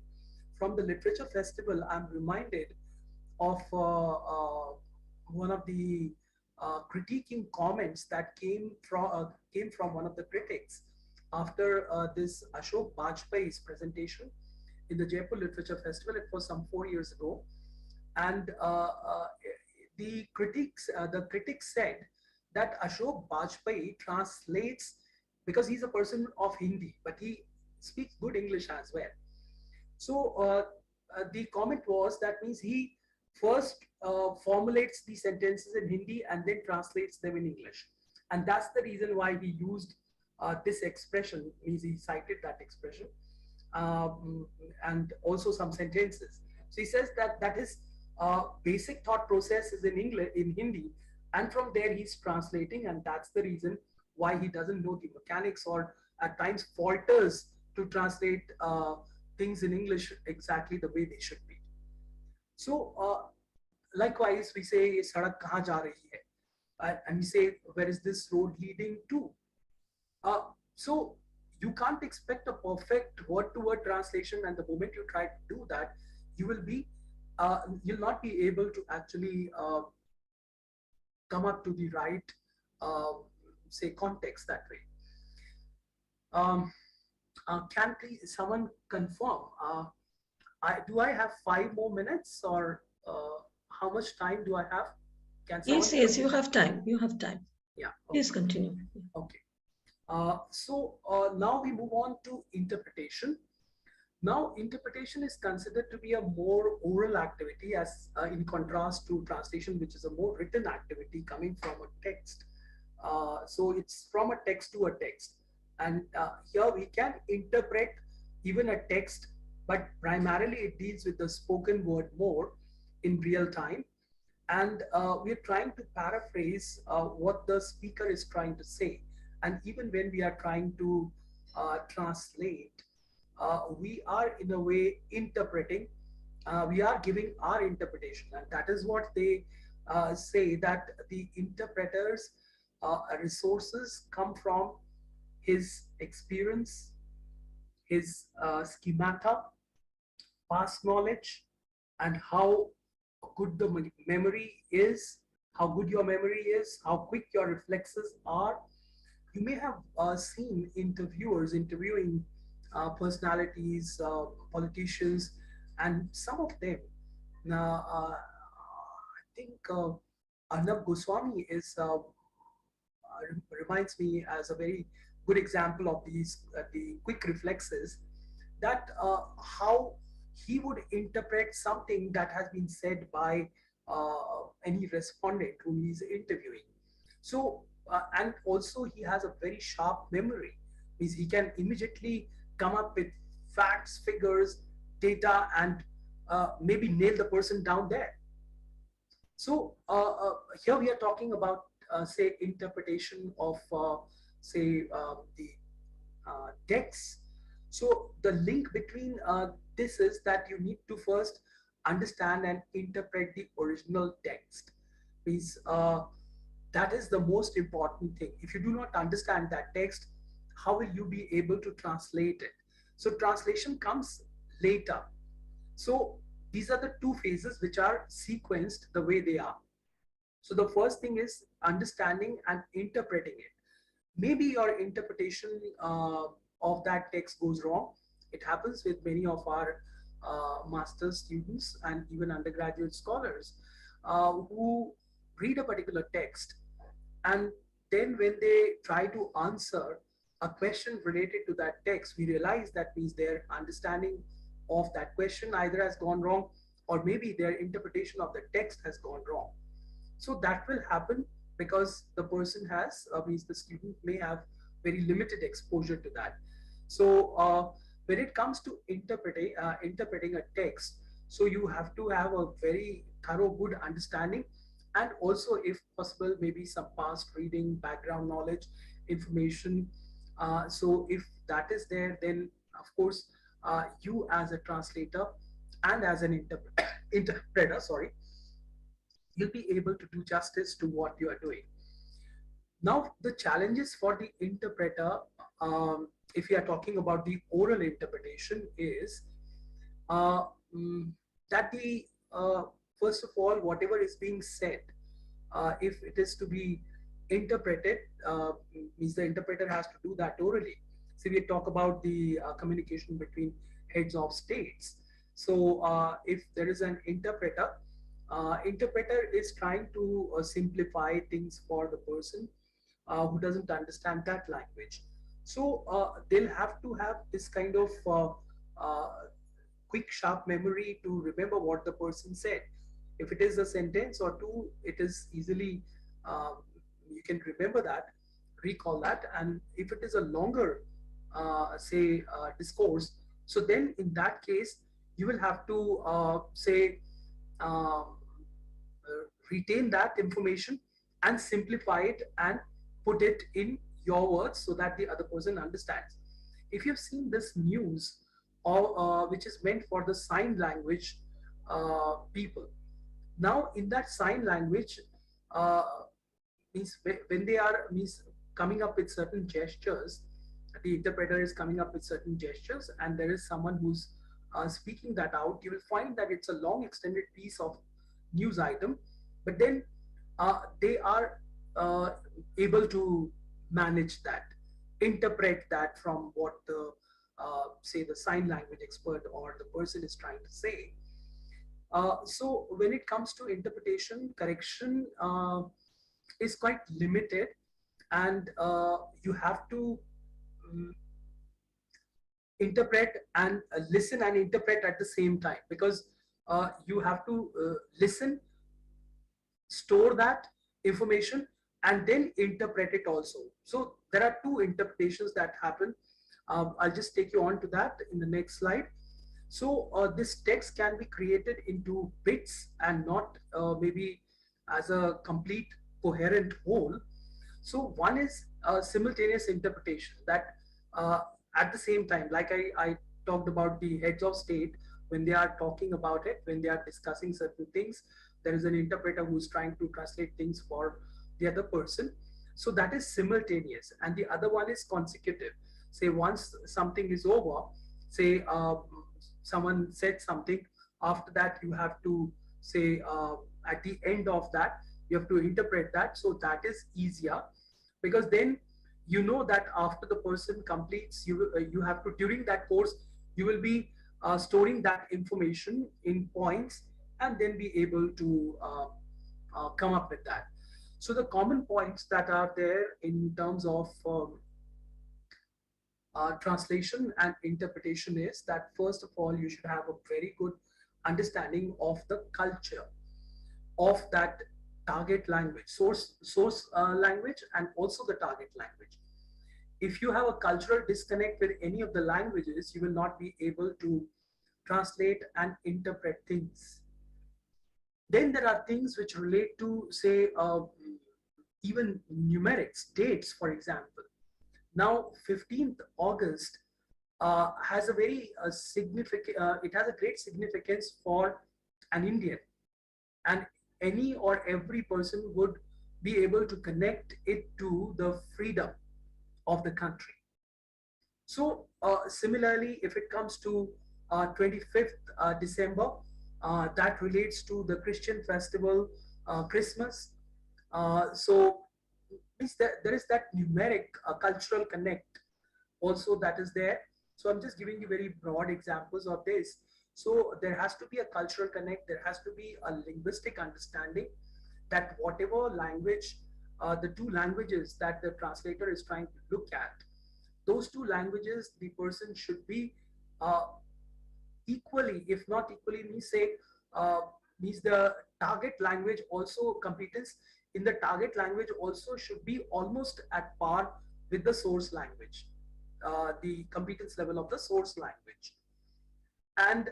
From the literature festival, I'm reminded of one of the critiquing comments that came from one of the critics after this Ashok Bajpayee's presentation in the Jaipur Literature Festival. It was some 4 years ago, and the critics said that Ashok Bajpayee translates, because he's a person of Hindi, but he speaks good English as well. So the comment was that means he first formulates the sentences in Hindi and then translates them in English. And that's the reason why he used this expression, means he cited that expression, and also some sentences. So he says that his basic thought process is in English, in Hindi, and from there he's translating, and that's the reason why he doesn't know the mechanics, or at times falters to translate things in English exactly the way they should be. So likewise, we say, "Sadak kahan ja rahi hai?" And we say, "Where is this road leading to?" So you can't expect a perfect word-to-word translation, and the moment you try to do that, you'll not be able to actually come up to the right, say, context that way. Can please someone confirm? Do I have 5 more minutes, or how much time do I have? Can someone? Yes, you have time. You have time. Yeah. Okay. Please continue. Okay. So now we move on to interpretation. Now, interpretation is considered to be a more oral activity, as in contrast to translation, which is a more written activity coming from a text. So it's from a text to a text. And here we can interpret even a text, but primarily it deals with the spoken word more in real time. And we're trying to paraphrase what the speaker is trying to say. And even when we are trying to translate, we are in a way interpreting, we are giving our interpretation. And that is what they say, that the interpreter's resources come from his experience, his schemata, past knowledge, and how good the memory is, how good your memory is, how quick your reflexes are. You may have seen interviewers interviewing personalities, politicians, and some of them. Now, I think Arnab Goswami reminds me as a very good example of these the quick reflexes, that how he would interpret something that has been said by any respondent whom he's interviewing. So, and also he has a very sharp memory. Means he can immediately come up with facts, figures, data, and maybe nail the person down there. So here we are talking about, say, interpretation of, say, the text. So the link between this is that you need to first understand and interpret the original text. Means that is the most important thing. If you do not understand that text, how will you be able to translate it? So translation comes later. So these are the two phases which are sequenced the way they are. So the first thing is understanding and interpreting it. Maybe your interpretation of that text goes wrong. It happens with many of our master's students and even undergraduate scholars who read a particular text, and then when they try to answer a question related to that text, we realize that means their understanding of that question either has gone wrong, or maybe their interpretation of the text has gone wrong. So that will happen because the person has, means the student may have very limited exposure to that. So when it comes to interpreting a text, so you have to have a very thorough, good understanding, and also, if possible, maybe some past reading, background knowledge, information. So if that is there, then of course you as a translator and as an interpreter, sorry, you'll be able to do justice to what you are doing. Now, the challenges for the interpreter, if we are talking about the oral interpretation, is uh, mm, that the first of all, whatever is being said, if it is to be interpreted, means the interpreter has to do that orally. So we talk about the communication between heads of states. So if there is an interpreter, interpreter is trying to simplify things for the person who doesn't understand that language. So they'll have to have this kind of uh, quick, sharp memory to remember what the person said. If it is a sentence or two, it is easily, you can remember that, recall that. And if it is a longer, say, discourse, so then in that case, you will have to say, retain that information and simplify it and put it in your words so that the other person understands. If you've seen this news, or which is meant for the sign language people, now in that sign language, uh, means when they are, means coming up with certain gestures, the interpreter is coming up with certain gestures, and there is someone who's speaking that out. You will find that it's a long extended piece of news item, but then they are uh, able to manage that, interpret that from what the say the sign language expert or the person is trying to say. So when it comes to interpretation, correction is quite limited, and you have to um, interpret and listen and interpret at the same time, because you have to listen, store that information, and then interpret it also. So there are two interpretations that happen. I'll just take you on to that in the next slide. So this text can be created into bits and not maybe as a complete coherent whole. So one is simultaneous interpretation, that uh, at the same time, like I talked about the heads of state, when they are talking about it, when they are discussing certain things, there is an interpreter who's trying to translate things for the other person. So that is simultaneous. And the other one is consecutive. Say once something is over, say someone said something, after that you have to say at the end of that, you have to interpret that. So that is easier, because then you know that after the person completes, you have to, during that course, you will be storing that information in points and then be able to come up with that. So the common points that are there in terms of translation and interpretation is that, first of all, you should have a very good understanding of the culture. of that target language, source language, and also the target language. If you have a cultural disconnect with any of the languages, you will not be able to translate and interpret things. Then there are things which relate to, say, even numerics, dates, for example. Now, 15th August has a very significant, it has a great significance for an Indian. And any or every person would be able to connect it to the freedom of the country. So similarly, if it comes to 25th December, that relates to the Christian festival, Christmas. So there is that numeric cultural connect also that is there. So I'm just giving you very broad examples of this. So there has to be a cultural connect, there has to be a linguistic understanding that whatever language, the two languages that the translator is trying to look at, those two languages, the person should be uh, equally, if not equally, means the target language also competence in the target language also should be almost at par with the source language, the competence level of the source language. And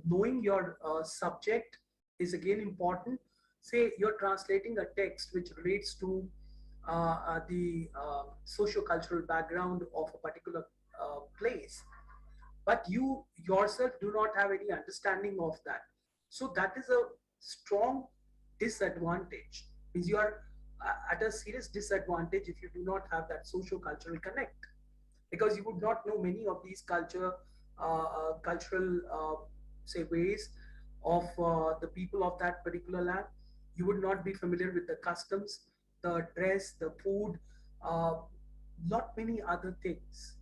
knowing your subject is again important. Say you're translating a text which relates to the socio-cultural background of a particular place, but you yourself do not have any understanding of that. So that is a strong disadvantage. Is you are at a serious disadvantage if you do not have that socio-cultural connect, because you would not know many of these cultural say ways of the people of that particular land. You would not be familiar with the customs, the dress, the food, not many other things.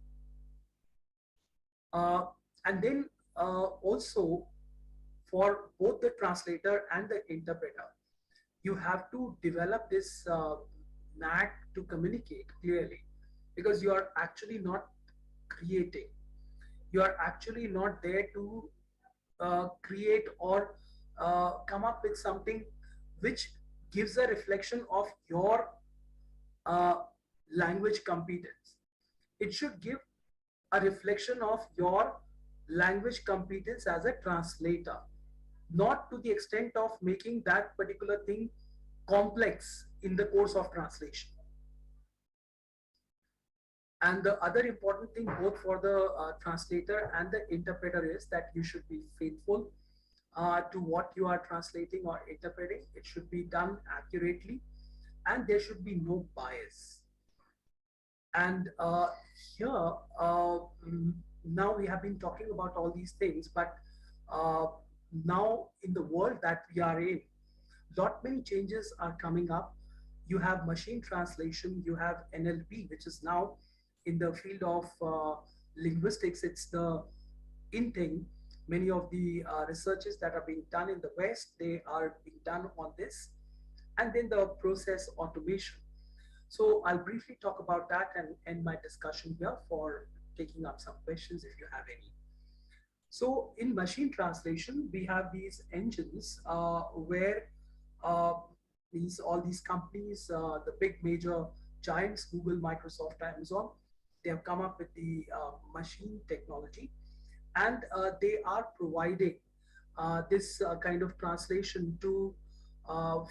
Uh, and then also for both the translator and the interpreter, you have to develop this knack to communicate clearly, because you are actually not creating. You are actually not there to create or come up with something which gives a reflection of your uh, language competence. It should give a reflection of your language competence as a translator, not to the extent of making that particular thing complex in the course of translation. And the other important thing both for the translator and the interpreter is that you should be faithful to what you are translating or interpreting. It should be done accurately, and there should be no bias. And here, now we have been talking about all these things, but uh, now in the world that we are in, lot many changes are coming up. You have machine translation, you have NLP, which is now in the field of linguistics. It's the in thing. Many of the researches that are being done in the West, they are being done on this. And then the process automation. So I'll briefly talk about that and end my discussion here for taking up some questions if you have any. So in machine translation, we have these engines where uh, all these companies, the big major giants, Google, Microsoft, Amazon, they have come up with the machine technology, and they are providing this kind of translation to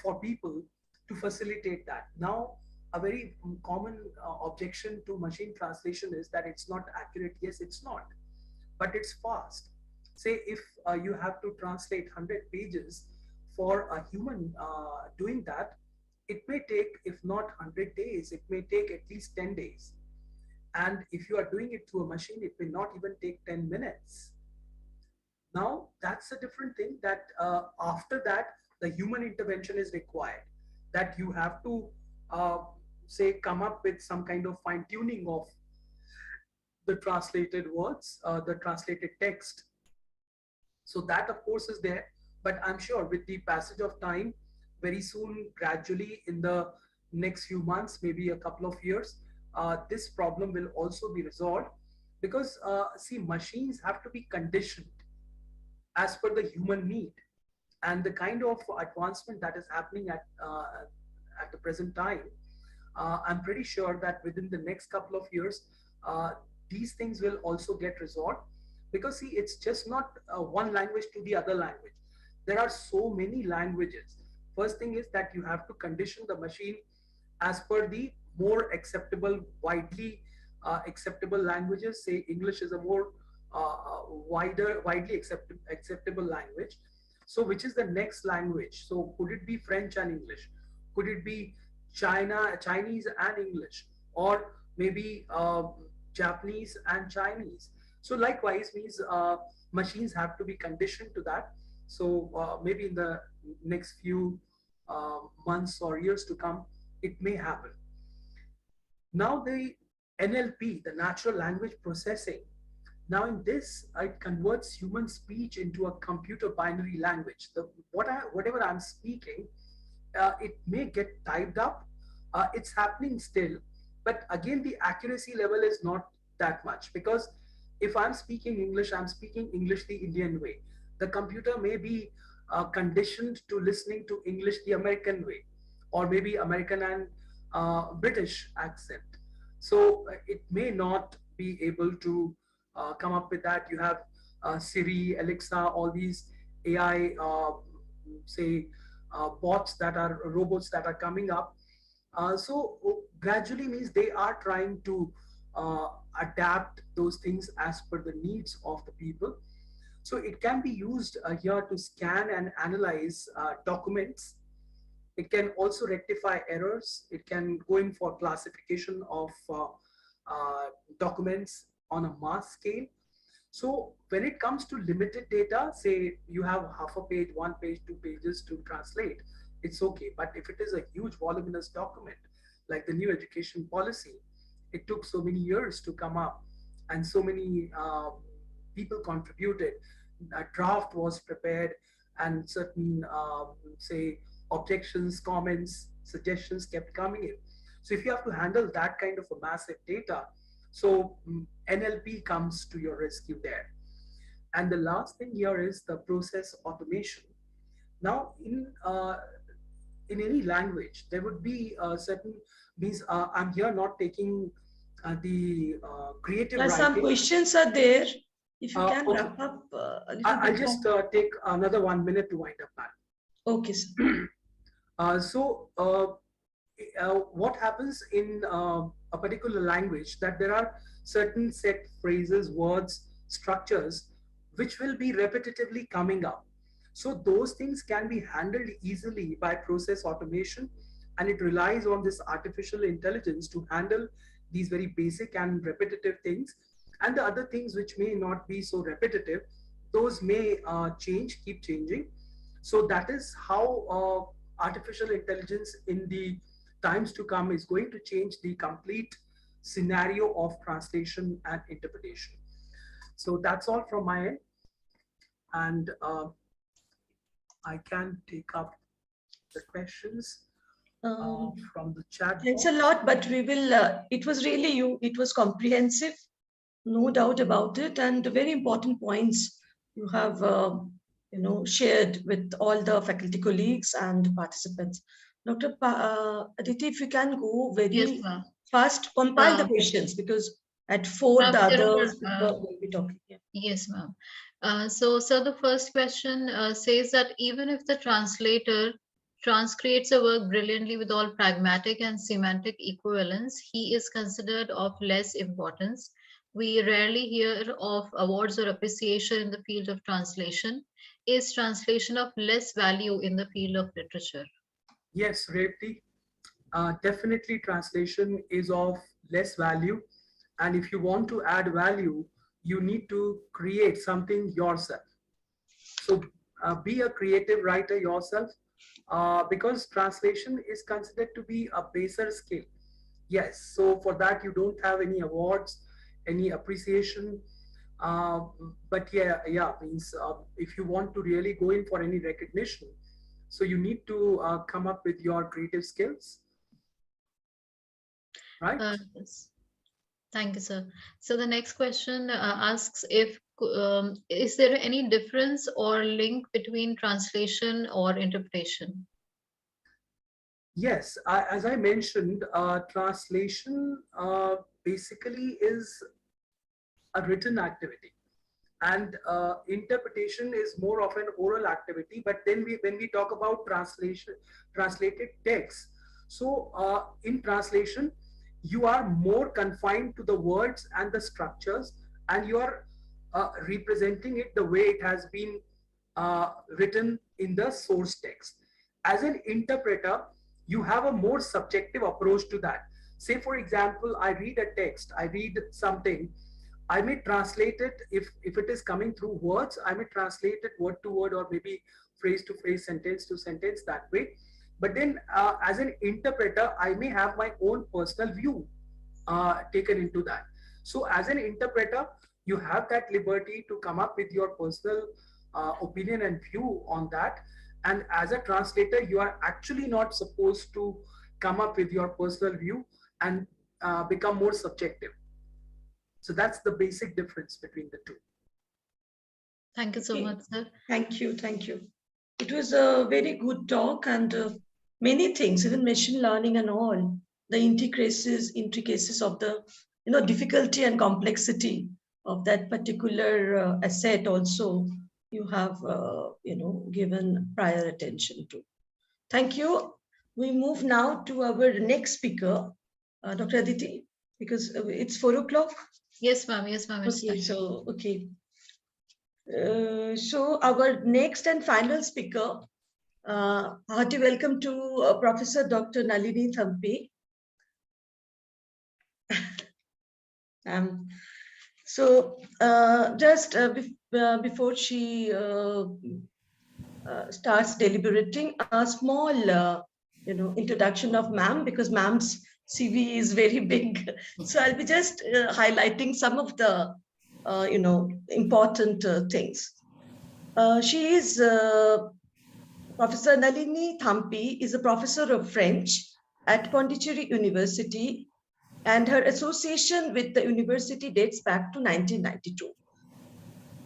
for people to facilitate that. Now, a very common objection to machine translation is that it's not accurate. Yes, it's not, but it's fast. Say if you have to translate 100 pages for a human doing that, it may take, if not 100 days, it may take at least 10 days. And if you are doing it through a machine, it may not even take 10 minutes. Now, that's a different thing that after that, the human intervention is required, that you have to say come up with some kind of fine tuning of the translated words, the translated text. So that of course is there, but I'm sure with the passage of time, very soon, gradually in the next few months, maybe a couple of years, this problem will also be resolved, because see, machines have to be conditioned as per the human need. And the kind of advancement that is happening at the present time, I'm pretty sure that within the next couple of years, uh, these things will also get resolved. Because see, it's just not one language to the other language. There are so many languages. First thing is that you have to condition the machine as per the more acceptable, widely acceptable languages. Say English is a more widely acceptable language. So which is the next language? So could it be French and English? Could it be Chinese and English? Or maybe Japanese and Chinese? So likewise means machines have to be conditioned to that. So maybe in the next few months or years to come, it may happen. Now the NLP, the natural language processing, now in this, it converts human speech into a computer binary language. Whatever I'm speaking, it may get typed up. It's happening still, but again, the accuracy level is not that much, because if I'm speaking English, I'm speaking English the Indian way. The computer may be conditioned to listening to English the American way, or maybe American and British accent. So it may not be able to come up with that. You have Siri, Alexa, all these AI, say, bots that are robots that are coming up. So gradually means they are trying to uh, adapt those things as per the needs of the people. So it can be used here to scan and analyze documents. It can also rectify errors. It can go in for classification of documents on a mass scale. So when it comes to limited data, say you have half a page, 1 page, 2 pages to translate, it's okay. But if it is a huge voluminous document, like the new education policy, it took so many years to come up, and so many people contributed. A draft was prepared, and certain, say, objections, comments, suggestions kept coming in. So if you have to handle that kind of a massive data, so NLP comes to your rescue there. And the last thing here is the process automation. Now, in any language, there would be certain means. I'm here not taking the creative Some writing. questions are there. If you can Okay. wrap up a little I'll bit just more. take another 1 minute to wind up that. Okay, sir. What happens in a particular language, that there are certain set phrases, words, structures, which will be repetitively coming up. So those things can be handled easily by process automation, and it relies on this artificial intelligence to handle these very basic and repetitive things. And the other things which may not be so repetitive, those may keep changing. So that is how artificial intelligence in the times to come is going to change the complete scenario of translation and interpretation. So that's all from my end. And I can take up the questions from the chat Thanks box. a lot, but we will, it was really it was comprehensive, no doubt about it, and very important points you have, shared with all the faculty colleagues and participants. Dr. Aditi, if you can go Yes, very ma'am. fast, compile the questions, because at 4, the There other are, speaker will be talking. Yeah. yes, ma'am. So the first question says that even if the translator transcreates a work brilliantly with all pragmatic and semantic equivalence, he is considered of less importance. We rarely hear of awards or appreciation in the field of translation. Is translation of less value in the field of literature? Yes, Revti, definitely translation is of less value. And if you want to add value, you need to create something yourself. So be a creative writer yourself, because translation is considered to be a baser skill. Yes, so for that you don't have any awards, any appreciation. Uh, but yeah, means if you want to really go in for any recognition, so you need to come up with your creative skills, right? Yes. Thank you, sir. So the next question asks if is there any difference or link between translation or interpretation? Yes, as I mentioned, translation basically is a written activity, and interpretation is more of an oral activity. But then when we talk about translated text, so in translation you are more confined to the words and the structures, and you are representing it the way it has been written in the source text. As an interpreter, you have a more subjective approach to that. Say for example, I read a text, I read something, I may translate it, if it is coming through words, I may translate it word to word, or maybe phrase to phrase, sentence to sentence, that way. But then as an interpreter, I may have my own personal view taken into that. So as an interpreter, you have that liberty to come up with your personal opinion and view on that. And as a translator, you are actually not supposed to come up with your personal view and become more subjective. So that's the basic difference between the two. Thank you so Okay. much, sir. Thank you. Thank you. It was a very good talk, and many things, even machine learning and all, the intricacies of the, difficulty and complexity of that particular asset also you have, given prior attention to. Thank you. We move now to our next speaker, Dr. Aditi, because it's 4 o'clock. Yes, ma'am. Yes, ma'am. It's Okay, time. so, okay. So our next and final speaker, hearty welcome to Professor Dr. Nalini Thampi. So just before she starts deliberating, a small, introduction of ma'am, because ma'am's CV is very big. So I'll be just highlighting some of the, important things. She is Professor Nalini Thampi is a professor of French at Pondicherry University, and her association with the university dates back to 1992.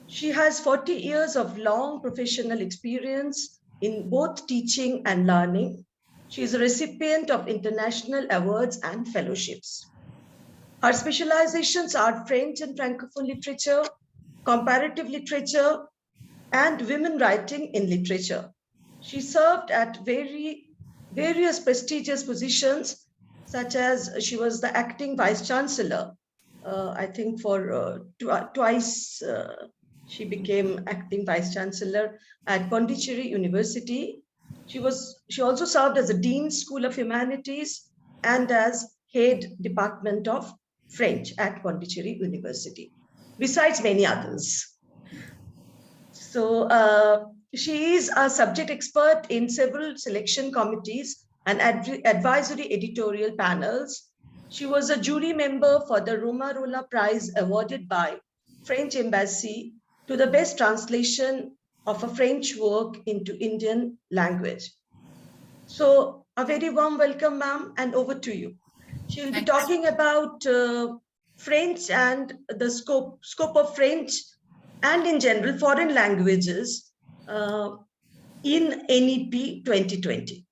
She has 40 years of long professional experience in both teaching and learning. She is a recipient of international awards and fellowships. Her specializations are French and Francophone literature, comparative literature, and women writing in literature. She served at various prestigious positions, such as she was the acting vice chancellor. I think for twice she became acting vice chancellor at Pondicherry University. She also served as a dean, School of Humanities, and as head department of French at Pondicherry University, besides many others. So she is a subject expert in several selection committees and advisory editorial panels. She was a jury member for the Romarola Prize awarded by French Embassy to the best translation of a French work into Indian language. So a very warm welcome, ma'am, and over to you. She will be talking about French and the scope of French and in general foreign languages in NEP 2020.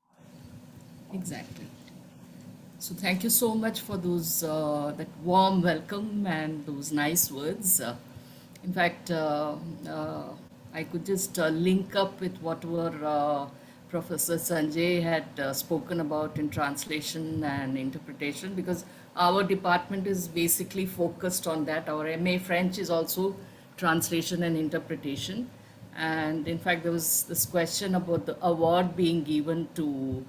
Exactly. So thank you so much for those that warm welcome and those nice words. In fact, I could just link up with whatever Professor Sanjay had spoken about in translation and interpretation, because our department is basically focused on that. Our MA French is also translation and interpretation. And in fact, there was this question about the award being given to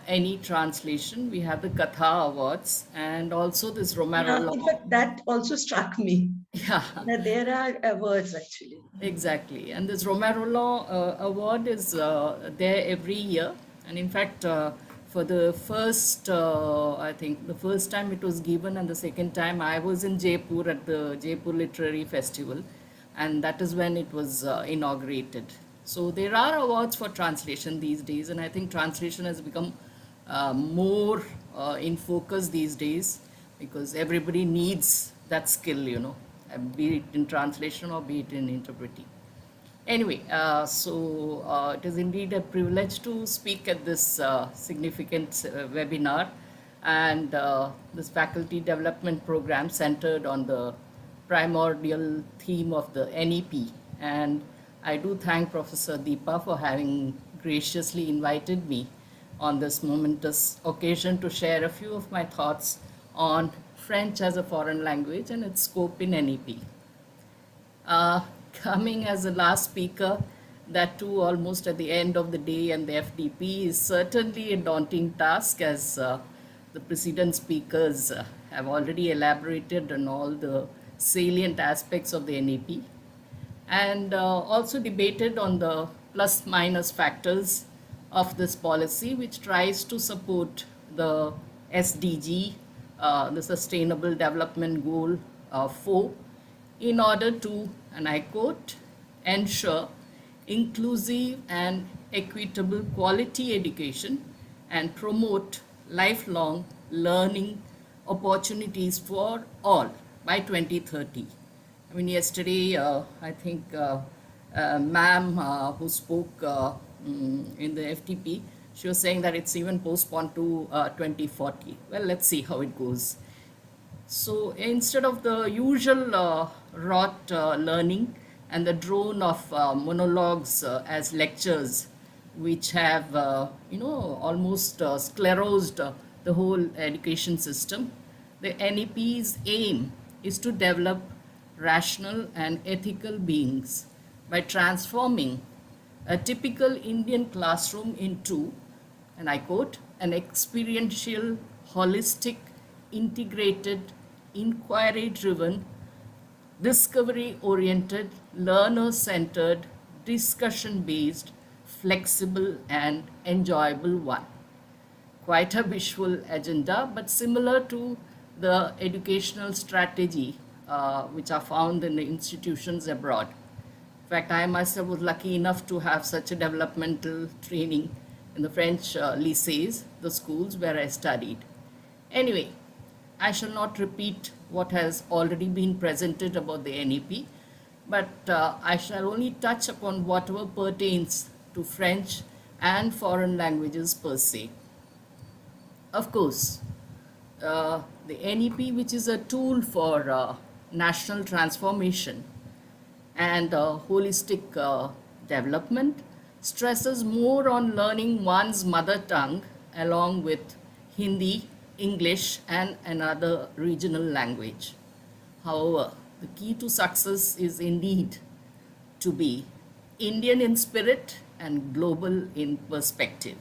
any translation. We have the Katha Awards and also this Romero Law. In fact, that also struck me. Yeah. That there are awards actually. Exactly. And this Romero Law Award is there every year. And in fact, for the first, I think the first time it was given, and the second time I was in Jaipur at the Jaipur Literary Festival, and that is when it was inaugurated. So there are awards for translation these days, and I think translation has become more in focus these days. because everybody needs that skill, be it in translation or be it in interpreting. Anyway, it is indeed a privilege to speak at this significant webinar, and this faculty development program centered on the primordial theme of the NEP. And I do thank Professor Deepa for having graciously invited me on this momentous occasion to share a few of my thoughts on French as a foreign language and its scope in NEP. Coming as the last speaker, that too almost at the end of the day, and the FDP is certainly a daunting task, as the precedent speakers have already elaborated on all the salient aspects of the NEP, and also debated on the plus minus factors of this policy, which tries to support the SDG, the Sustainable Development Goal 4, in order to, and I quote, ensure inclusive and equitable quality education and promote lifelong learning opportunities for all by 2030. I mean, yesterday, I think ma'am who spoke in the FTP, she was saying that it's even postponed to 2040. Well, let's see how it goes. So instead of the usual rote learning and the drone of monologues as lectures, which have, almost sclerosed the whole education system, the NEP's aim is to develop rational and ethical beings by transforming a typical Indian classroom into, and I quote, an experiential, holistic, integrated, inquiry-driven, discovery-oriented, learner-centered, discussion-based, flexible and enjoyable one. Quite a visual agenda, but similar to the educational strategy which are found in the institutions abroad. In fact, I myself was lucky enough to have such a developmental training in the French lycées, the schools where I studied. Anyway, I shall not repeat what has already been presented about the NEP, but I shall only touch upon whatever pertains to French and foreign languages per se. Of course, the NEP, which is a tool for national transformation and holistic development, stresses more on learning one's mother tongue along with Hindi, English, and another regional language. However, the key to success is indeed to be Indian in spirit and global in perspective.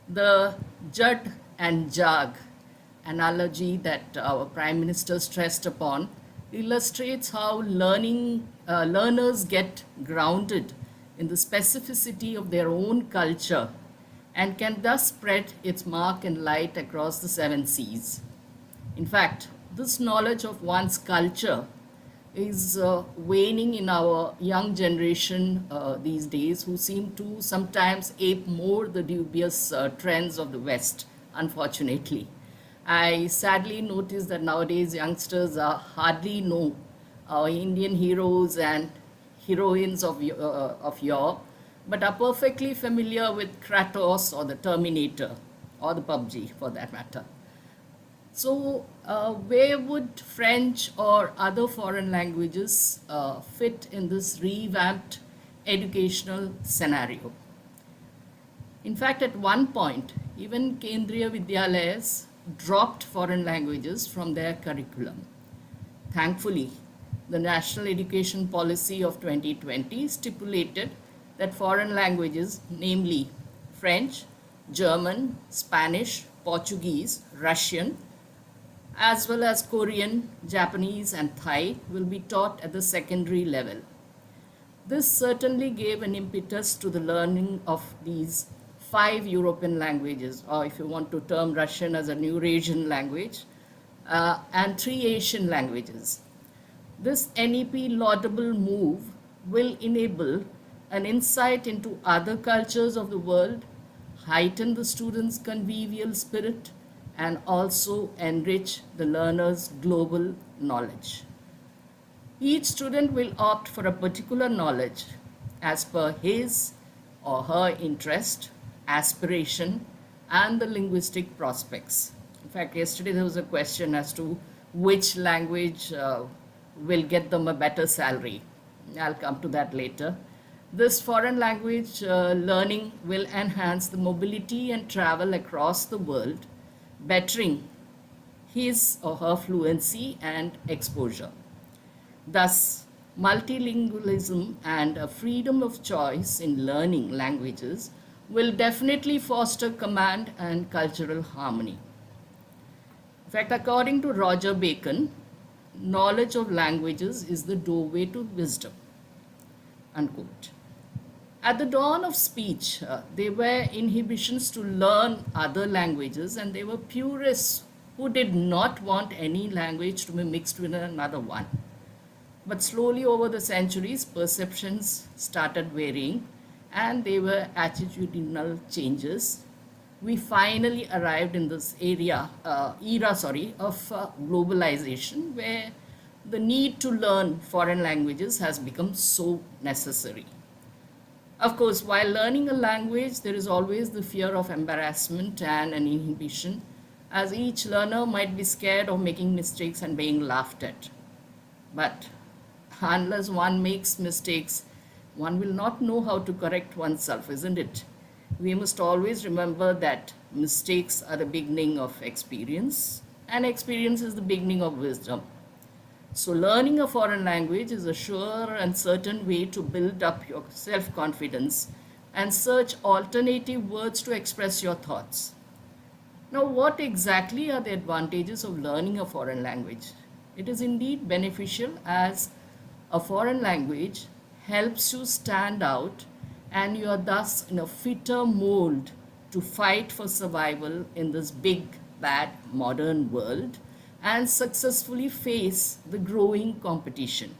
The Jud and Jag analogy that our Prime Minister stressed upon illustrates how learners get grounded in the specificity of their own culture and can thus spread its mark and light across the seven seas. In fact, this knowledge of one's culture is waning in our young generation these days, who seem to sometimes ape more the dubious trends of the West, unfortunately. I sadly notice that nowadays youngsters hardly know our Indian heroes and heroines of yore, but are perfectly familiar with Kratos or the Terminator or the PUBG for that matter. So where would French or other foreign languages fit in this revamped educational scenario? In fact, at one point, even Kendriya Vidyalayas dropped foreign languages from their curriculum. Thankfully, the National Education Policy of 2020 stipulated that foreign languages, namely French, German, Spanish, Portuguese, Russian, as well as Korean, Japanese, and Thai, will be taught at the secondary level. This certainly gave an impetus to the learning of these 5 European languages, or if you want to term Russian as a Eurasian language, and 3 Asian languages. This NEP laudable move will enable an insight into other cultures of the world, heighten the students' convivial spirit, and also enrich the learner's global knowledge. Each student will opt for a particular knowledge as per his or her interest, aspiration, and the linguistic prospects. In fact, yesterday there was a question as to which language will get them a better salary. I'll come to that later. This foreign language learning will enhance the mobility and travel across the world, bettering his or her fluency and exposure. Thus, multilingualism and a freedom of choice in learning languages will definitely foster command and cultural harmony. In fact, according to Roger Bacon, knowledge of languages is the doorway to wisdom. Unquote. At the dawn of speech, there were inhibitions to learn other languages, and there were purists who did not want any language to be mixed with another one. But slowly over the centuries, perceptions started varying and there were attitudinal changes. We finally arrived in this era of globalization, where the need to learn foreign languages has become so necessary. Of course, while learning a language, there is always the fear of embarrassment and an inhibition, as each learner might be scared of making mistakes and being laughed at. But unless one makes mistakes, one will not know how to correct oneself, isn't it? We must always remember that mistakes are the beginning of experience, and experience is the beginning of wisdom. So, learning a foreign language is a sure and certain way to build up your self confidence and search alternative words to express your thoughts. Now, what exactly are the advantages of learning a foreign language? It is indeed beneficial, as a foreign language helps you stand out and you are thus in a fitter mold to fight for survival in this big, bad, modern world and successfully face the growing competition.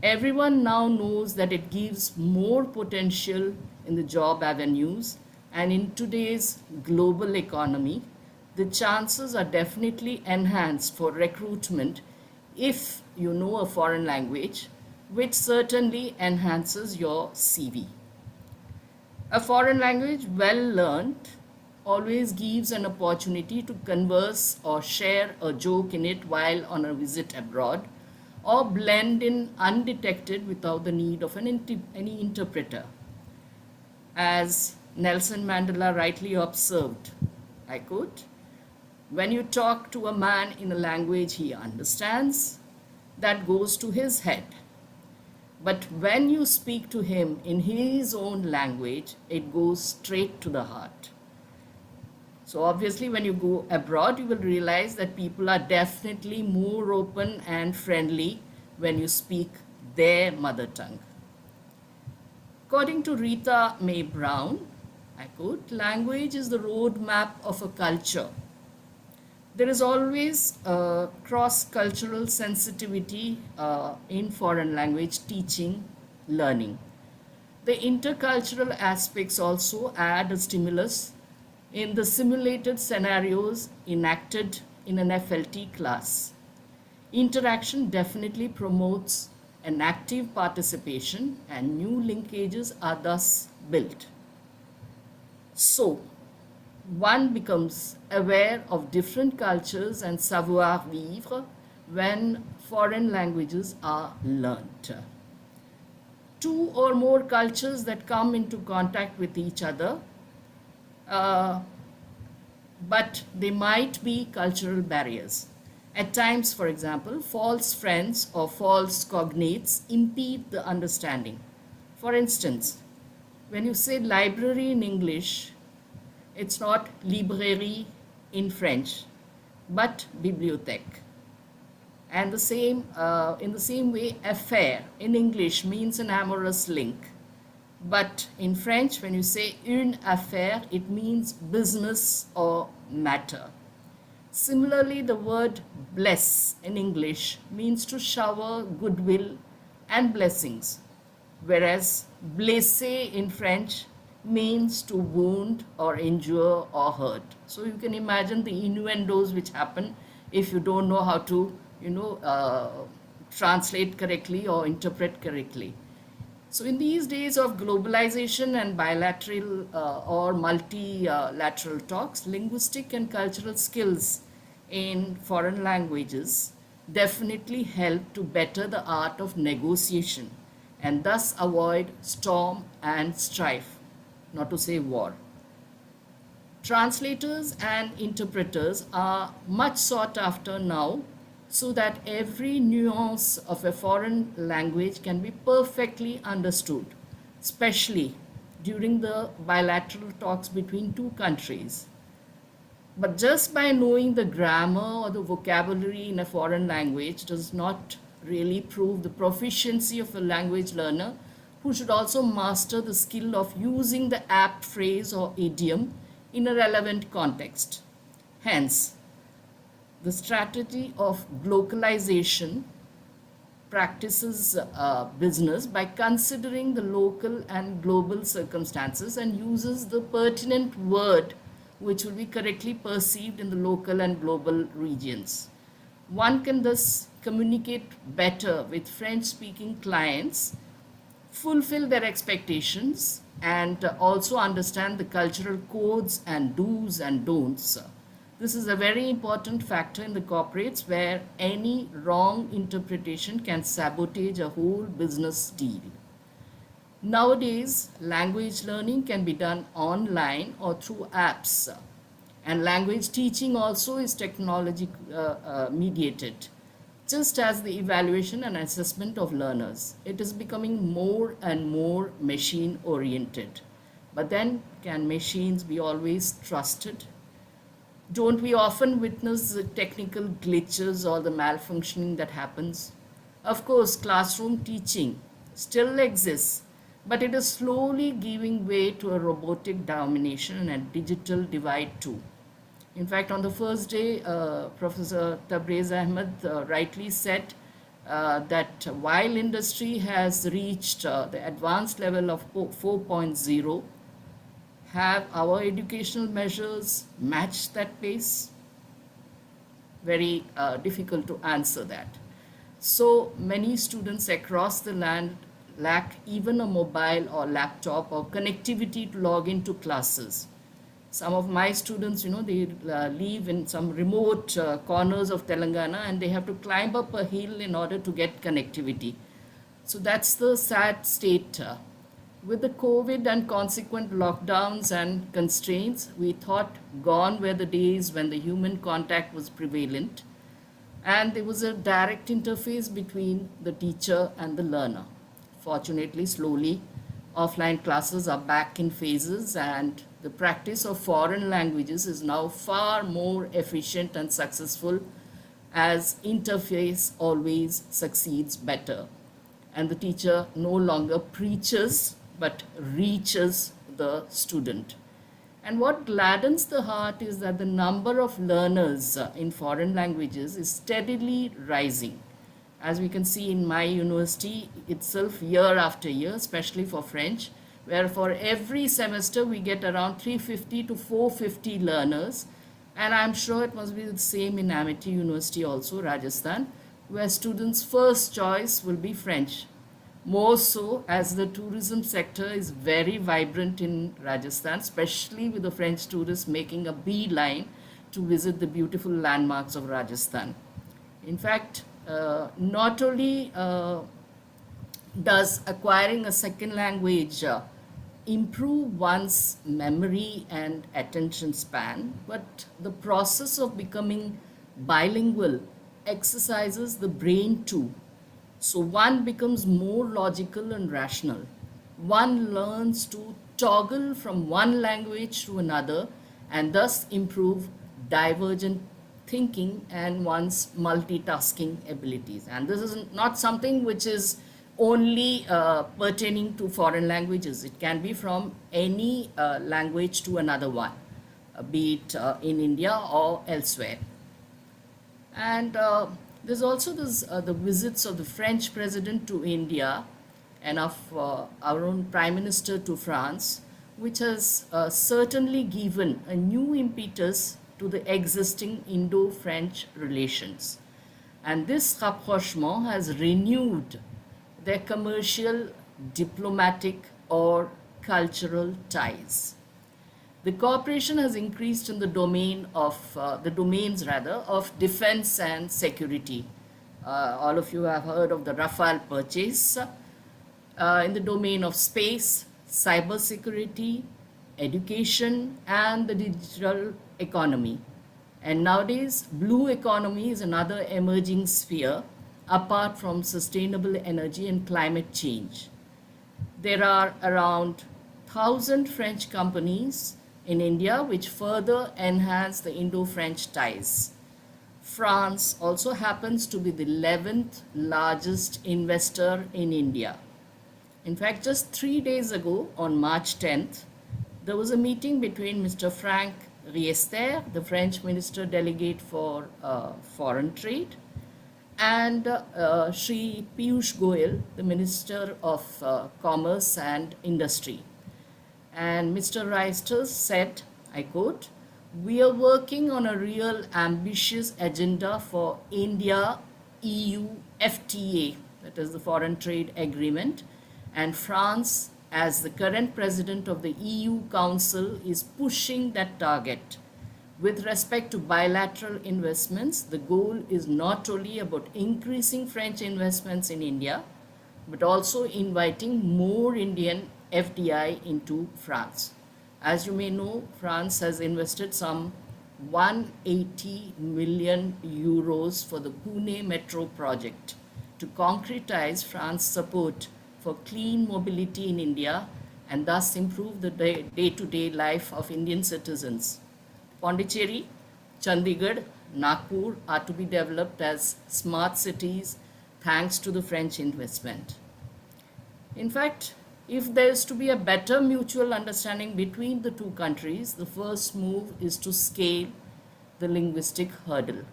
Everyone now knows that it gives more potential in the job avenues, and in today's global economy, the chances are definitely enhanced for recruitment if you know a foreign language, which certainly enhances your CV. A foreign language well learned always gives an opportunity to converse or share a joke in it while on a visit abroad, or blend in undetected without the need of any interpreter. As Nelson Mandela rightly observed, I quote, "When you talk to a man in a language he understands, that goes to his head. But when you speak to him in his own language, it goes straight to the heart." So obviously, when you go abroad, you will realize that people are definitely more open and friendly when you speak their mother tongue. According to Rita Mae Brown, I quote, "Language is the roadmap of a culture. There is always a cross-cultural sensitivity in foreign language teaching, learning. The intercultural aspects also add a stimulus in the simulated scenarios enacted in an FLT class. Interaction definitely promotes an active participation, and new linkages are thus built. So, one becomes aware of different cultures and savoir-vivre when foreign languages are learnt. Two or more cultures that come into contact with each other, but they might be cultural barriers. At times, for example, false friends or false cognates impede the understanding. For instance, when you say library in English, it's not librairie in French, but bibliothèque. And in the same way, affaire in English means an amorous link. But in French, when you say une affaire, it means business or matter. Similarly, the word bless in English means to shower goodwill and blessings, whereas blesser in French means to wound or injure or hurt. So you can imagine the innuendos which happen if you don't know how to, translate correctly or interpret correctly. So, in these days of globalization and bilateral or multilateral talks, linguistic and cultural skills in foreign languages definitely help to better the art of negotiation and thus avoid storm and strife, not to say war. Translators and interpreters are much sought after now so that every nuance of a foreign language can be perfectly understood, especially during the bilateral talks between two countries. But just by knowing the grammar or the vocabulary in a foreign language does not really prove the proficiency of a language learner who should also master the skill of using the apt phrase or idiom in a relevant context. Hence, the strategy of localization practices business by considering the local and global circumstances and uses the pertinent word which will be correctly perceived in the local and global regions. One can thus communicate better with French speaking clients, fulfill their expectations, and also understand the cultural codes and do's and don'ts. This is a very important factor in the corporates where any wrong interpretation can sabotage a whole business deal. Nowadays, language learning can be done online or through apps, and language teaching also is technology mediated, just as the evaluation and assessment of learners. It is becoming more and more machine oriented. But then, can machines be always trusted? Don't we often witness the technical glitches or the malfunctioning that happens? Of course, classroom teaching still exists, but it is slowly giving way to a robotic domination and a digital divide too. In fact, on the first day, Professor Tabriz Ahmed rightly said that while industry has reached the advanced level of 4.0, have our educational measures matched that pace? Very difficult to answer that. So many students across the land lack even a mobile or laptop or connectivity to log into classes. Some of my students, they live in some remote corners of Telangana and they have to climb up a hill in order to get connectivity. So that's the sad state. With the COVID and consequent lockdowns and constraints, we thought gone were the days when the human contact was prevalent and there was a direct interface between the teacher and the learner. Fortunately, slowly, offline classes are back in phases and the practice of foreign languages is now far more efficient and successful as interface always succeeds better and the teacher no longer preaches but reaches the student. And what gladdens the heart is that the number of learners in foreign languages is steadily rising. As we can see in my university itself, year after year, especially for French, where for every semester we get around 350 to 450 learners. And I'm sure it must be the same in Amity University also, Rajasthan, where students' first choice will be French. More so as the tourism sector is very vibrant in Rajasthan, especially with the French tourists making a beeline to visit the beautiful landmarks of Rajasthan. In fact, not only does acquiring a second language improve one's memory and attention span, but the process of becoming bilingual exercises the brain too. So one becomes more logical and rational. One learns to toggle from one language to another and thus improve divergent thinking and one's multitasking abilities. And this is not something which is only pertaining to foreign languages. It can be from any language to another one, be it in India or elsewhere. And there's also the visits of the French president to India and of our own prime minister to France, which has certainly given a new impetus to the existing Indo-French relations. And this rapprochement has renewed their commercial, diplomatic, or cultural ties. The cooperation has increased in the domain of the domains rather of defense and security. All of you have heard of the Rafale purchase. In the domain of space, cybersecurity, education, and the digital economy. And nowadays, blue economy is another emerging sphere apart from sustainable energy and climate change. There are around 1,000 French companies in India which further enhance the Indo-French ties. France also happens to be the 11th largest investor in India. In fact, just 3 days ago, on March 10th, there was a meeting between Mr. Frank Riester, the French Minister Delegate for Foreign Trade, and Shri Piyush Goyal, the Minister of Commerce and Industry. And Mr. Riester said, I quote, "We are working on a real ambitious agenda for India EU FTA, that is the Foreign Trade Agreement, and France, as the current president of the EU Council, is pushing that target. With respect to bilateral investments, the goal is not only about increasing French investments in India, but also inviting more Indian FDI into France. As you may know, France has invested some 180 million euros for the Pune Metro project to concretize France's support for clean mobility in India and thus improve the day-to-day life of Indian citizens. Pondicherry, Chandigarh, Nagpur are to be developed as smart cities thanks to the French investment. In fact, if there is to be a better mutual understanding between the two countries, the first move is to scale the linguistic hurdle.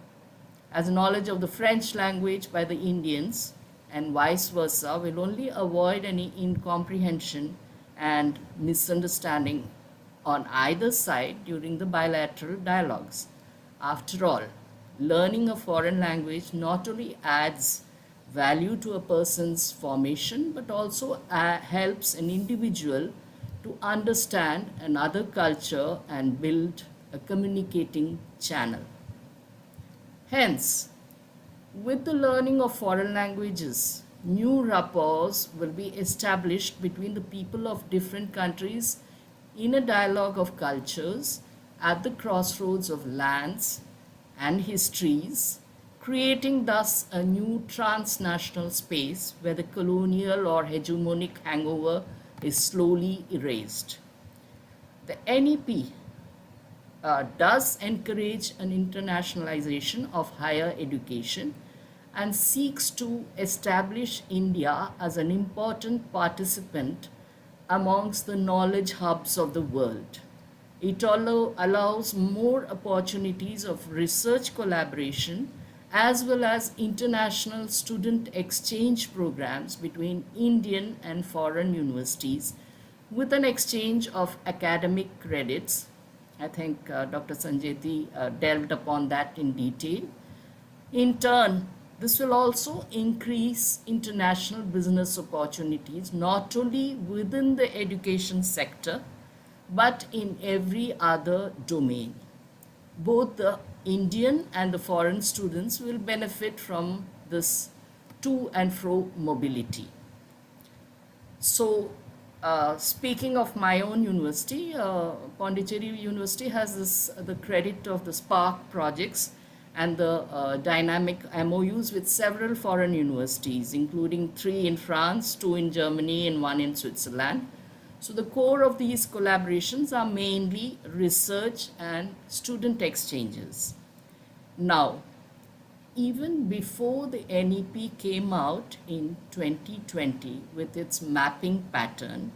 As knowledge of the French language by the Indians and vice versa will only avoid any incomprehension and misunderstanding on either side during the bilateral dialogues. After all, learning a foreign language not only adds value to a person's formation but also helps an individual to understand another culture and build a communicating channel. Hence, with the learning of foreign languages, new rapports will be established between the people of different countries in a dialogue of cultures at the crossroads of lands and histories, creating thus a new transnational space where the colonial or hegemonic hangover is slowly erased. The NEP does encourage an internationalization of higher education and seeks to establish India as an important participant amongst the knowledge hubs of the world. It allows more opportunities of research collaboration as well as international student exchange programs between Indian and foreign universities with an exchange of academic credits. I think Dr. Sanjeti delved upon that in detail. In turn, this will also increase international business opportunities not only within the education sector but in every other domain. Both the Indian and the foreign students will benefit from this to and fro mobility. So, speaking of my own university, Pondicherry University has the credit of the Spark projects and the dynamic MOUs with several foreign universities, including 3 in France, 2 in Germany, and 1 in Switzerland. So the core of these collaborations are mainly research and student exchanges. Now, even before the NEP came out in 2020 with its mapping pattern,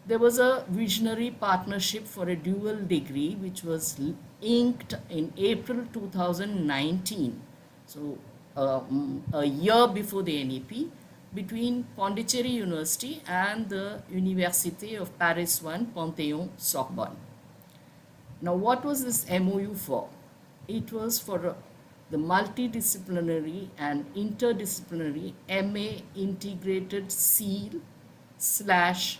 there was a visionary partnership for a dual degree which was inked in April 2019. So a year before the NEP, between Pondicherry University and the Université of Paris 1, Panthéon-Sorbonne. Now, what was this MOU for? It was for the multidisciplinary and interdisciplinary MA integrated SEAL slash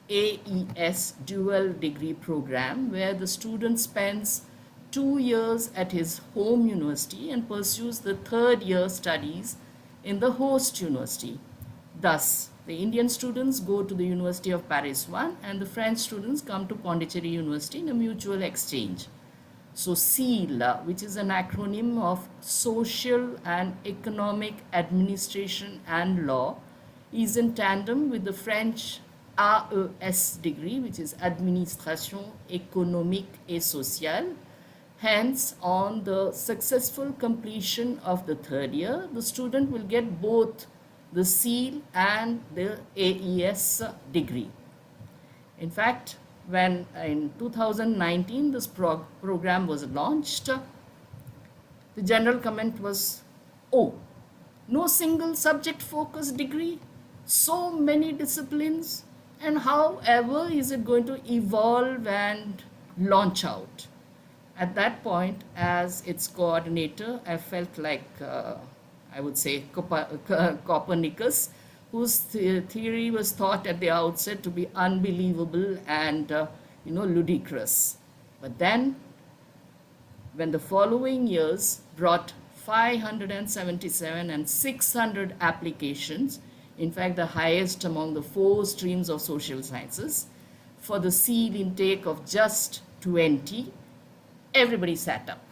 AES dual degree program, where the student spends 2 years at his home university and pursues the third year studies in the host university. Thus, the Indian students go to the University of Paris 1 and the French students come to Pondicherry University in a mutual exchange. So SEAL, which is an acronym of Social and Economic Administration and Law, is in tandem with the French AES degree, which is Administration Économique et Sociale. Hence, on the successful completion of the third year, the student will get both the SEAL and the AES degree. In fact, when in 2019 this program was launched, the general comment was, oh, no single subject focused degree, so many disciplines, and however is it going to evolve and launch out? At that point, as its coordinator, I felt like, I would say, Copernicus, whose theory was thought at the outset to be unbelievable and ludicrous. But then, when the following years brought 577 and 600 applications, in fact the highest among the 4 streams of social sciences, for the SEAL intake of just 20, everybody sat up.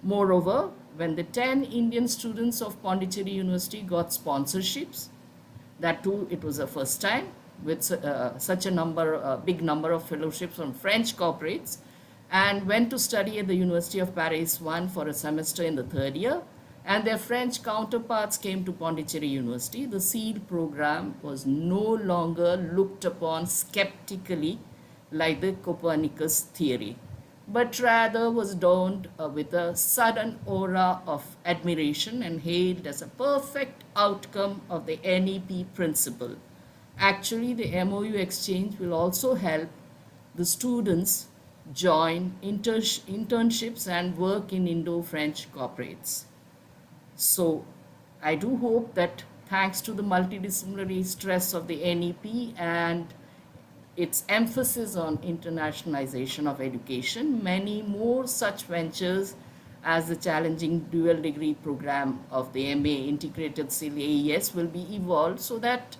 Moreover, when the 10 Indian students of Pondicherry University got sponsorships, that too, it was the first time with such a big number of fellowships from French corporates, and went to study at the University of Paris 1 for a semester in the third year, and their French counterparts came to Pondicherry University. The SEAL program was no longer looked upon skeptically like the Copernicus theory, but rather was donned with a sudden aura of admiration and hailed as a perfect outcome of the NEP principle. Actually, the MOU exchange will also help the students join internships and work in Indo-French corporates. So I do hope that thanks to the multidisciplinary stress of the NEP and its emphasis on internationalization of education, many more such ventures as the challenging dual degree program of the MA Integrated SEAL AES will be evolved, so that,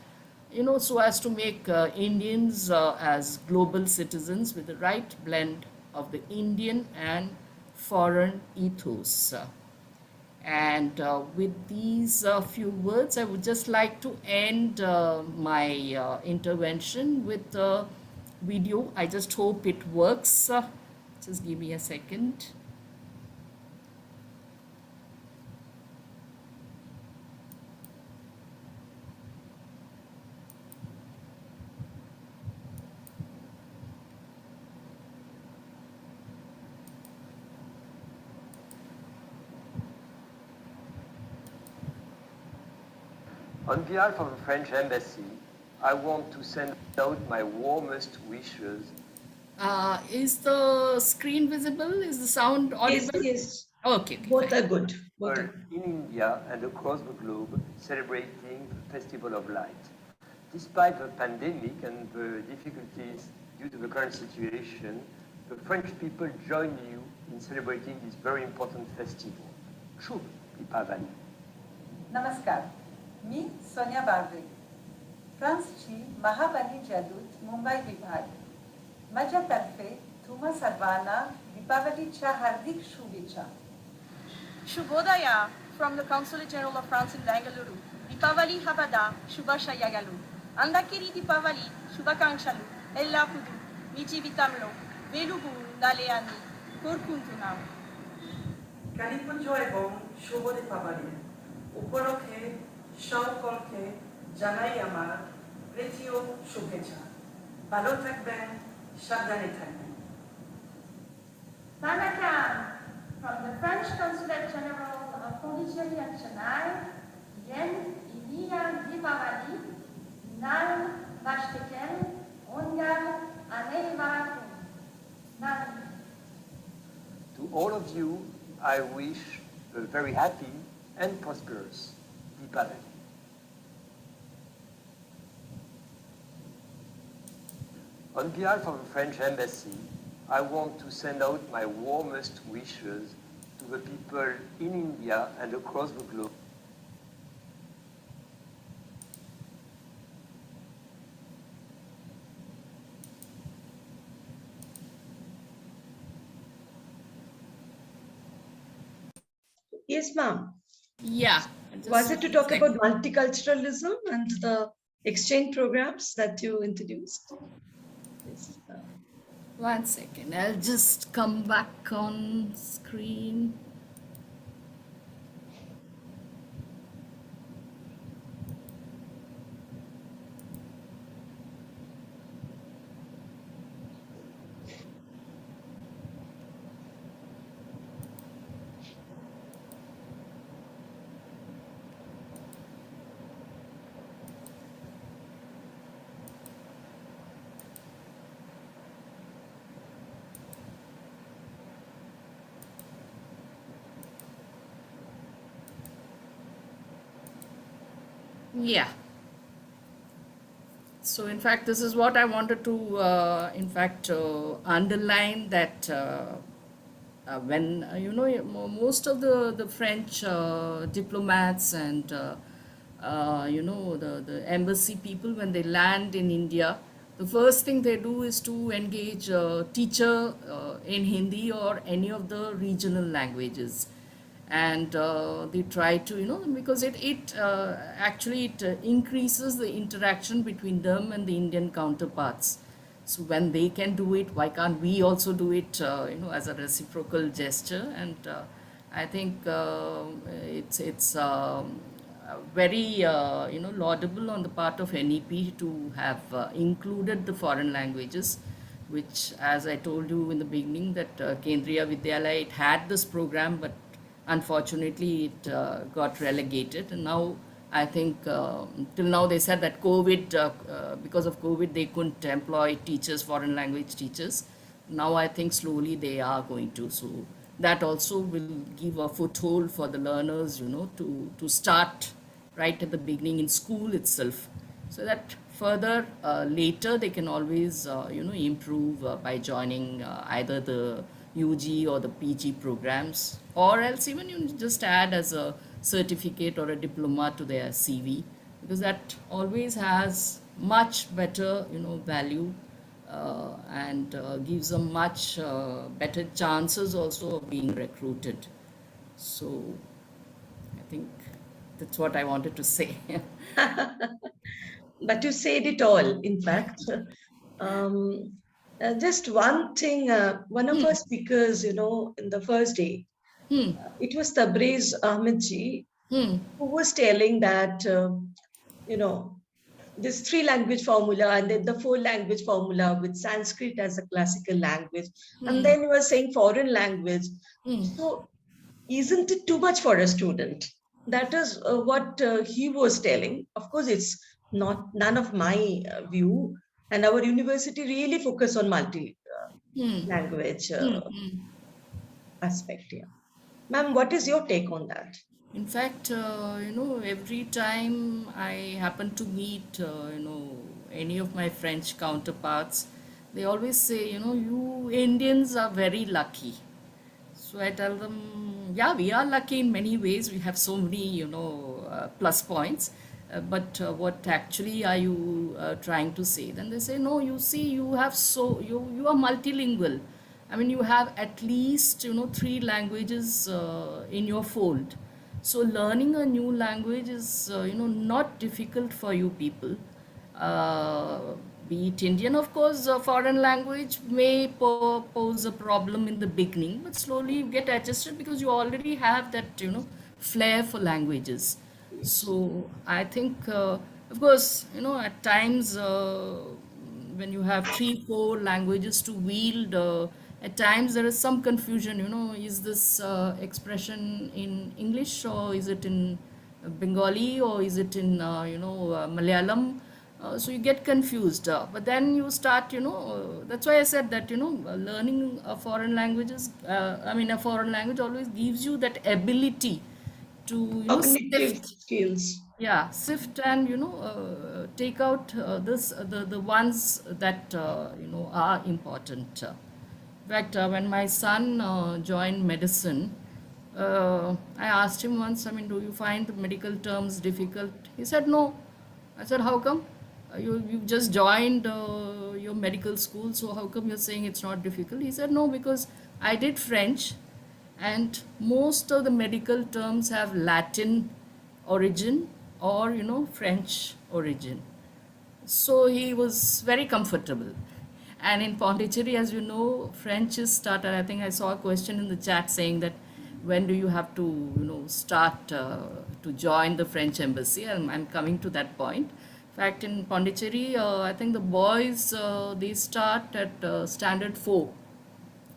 so as to make Indians as global citizens with the right blend of the Indian and foreign ethos. And with these few words, I would just like to end my intervention with a video. I just hope it works. Just give me a second. On behalf of the French Embassy, I want to send out my warmest wishes. Is the screen visible? Is the sound audible? Yes. Okay. Both are good. Both are in India and across the globe celebrating the Festival of Light. Despite the pandemic and the difficulties due to the current situation, the French people join you in celebrating this very important festival. Shubh Dipavali. नमस्कार, मी सोनिया बार्वे, फ्रान्सची महावाणिज्य दूत मुंबई विभाग. माझ्यातर्फे तुम्हा सर्वांना दीपावलीच्या हार्दिक शुभेच्छा. Shubhodaya from the Consulate General of France in Bangalore. Dipavali Habada Shubhashayagalu. Andakiri Dipavali Shubhakankshalu. Ella Kudu. Miji Vitamlo. Velugu Daleani. Kurkuntunam. কালীপুঞ্জ এবং শুভ দীপাবলি উপলক্ষে সকলকে জানাই আমার প্রীতীয় শুভেচ্ছা. ভালো থাকবেন, সাবধানে থাকবেন. Manakam from the French Consulate General of Pondicherry and Chennai, Yen Nian Dipavali, Nan Vashteken, Ongal, Aneiva, Nan. To all of you, I wish a very happy and prosperous Deepavali. On behalf of the French Embassy, I want to send out my warmest wishes to the people in India and across the globe. Yes, ma'am. Yeah. Was it to talk about multiculturalism and the exchange programs that you introduced? Yes. 1 second. I'll just come back on screen. Yeah. So in fact, this is what I wanted to, underline that when, most of the French diplomats and, the embassy people, when they land in India, the first thing they do is to engage a teacher in Hindi or any of the regional languages. And they try to, because it actually it increases the interaction between them and the Indian counterparts. So when they can do it, why can't we also do it, as a reciprocal gesture? And I think it's very laudable on the part of NEP to have included the foreign languages, which, as I told you in the beginning, that Kendriya Vidyalaya, it had this program, but unfortunately it got relegated. And now I think till now they said that because of COVID they couldn't employ teachers, foreign language teachers. Now I think slowly they are going to. So that also will give a foothold for the learners, to start right at the beginning in school itself, so that further later they can always improve by joining either the UG or the PG programs, or else even you just add as a certificate or a diploma to their CV, because that always has much better value, and gives them much better chances also of being recruited. So I think that's what I wanted to say. But you said it all, in fact. Just one thing, one of our speakers, in the first day, it was Tabriz Ahmedji, who was telling that, this three language formula and then the four language formula with Sanskrit as a classical language. And then you were saying foreign language. So isn't it too much for a student? That is what he was telling. Of course, it's none of my view. And our university really focus on multi language aspect here. Ma'am, what is your take on that? In fact, every time I happen to meet, any of my French counterparts, they always say, you Indians are very lucky. So I tell them, yeah, we are lucky in many ways. We have so many, plus points. But what actually are you trying to say? Then they say, no, you see, you are multilingual. I mean, you have at least, three languages in your fold. So learning a new language is, not difficult for you people. Uh, be it Indian, of course, a foreign language may pose a problem in the beginning, but slowly you get adjusted because you already have that, flair for languages. So I think, of course, at times when you have three, four languages to wield, at times there is some confusion. Is this expression in English or is it in Bengali or is it in Malayalam? So you get confused. But then you start, that's why I said that, learning a foreign languages, a foreign language always gives you that ability to, Cognitive sift, skills. yeah, sift and, take out the ones that, are important. In fact, when my son joined medicine, I asked him once, do you find the medical terms difficult? He said, no. I said, how come? You just joined your medical school, so how come you're saying it's not difficult? He said, no, because I did French, and most of the medical terms have Latin origin or, French origin. So he was very comfortable. And in Pondicherry, as you know, French is started. I think I saw a question in the chat saying that when do you have to, start to join the French embassy? I'm coming to that point. In fact, in Pondicherry, I think the boys, they start at standard 4.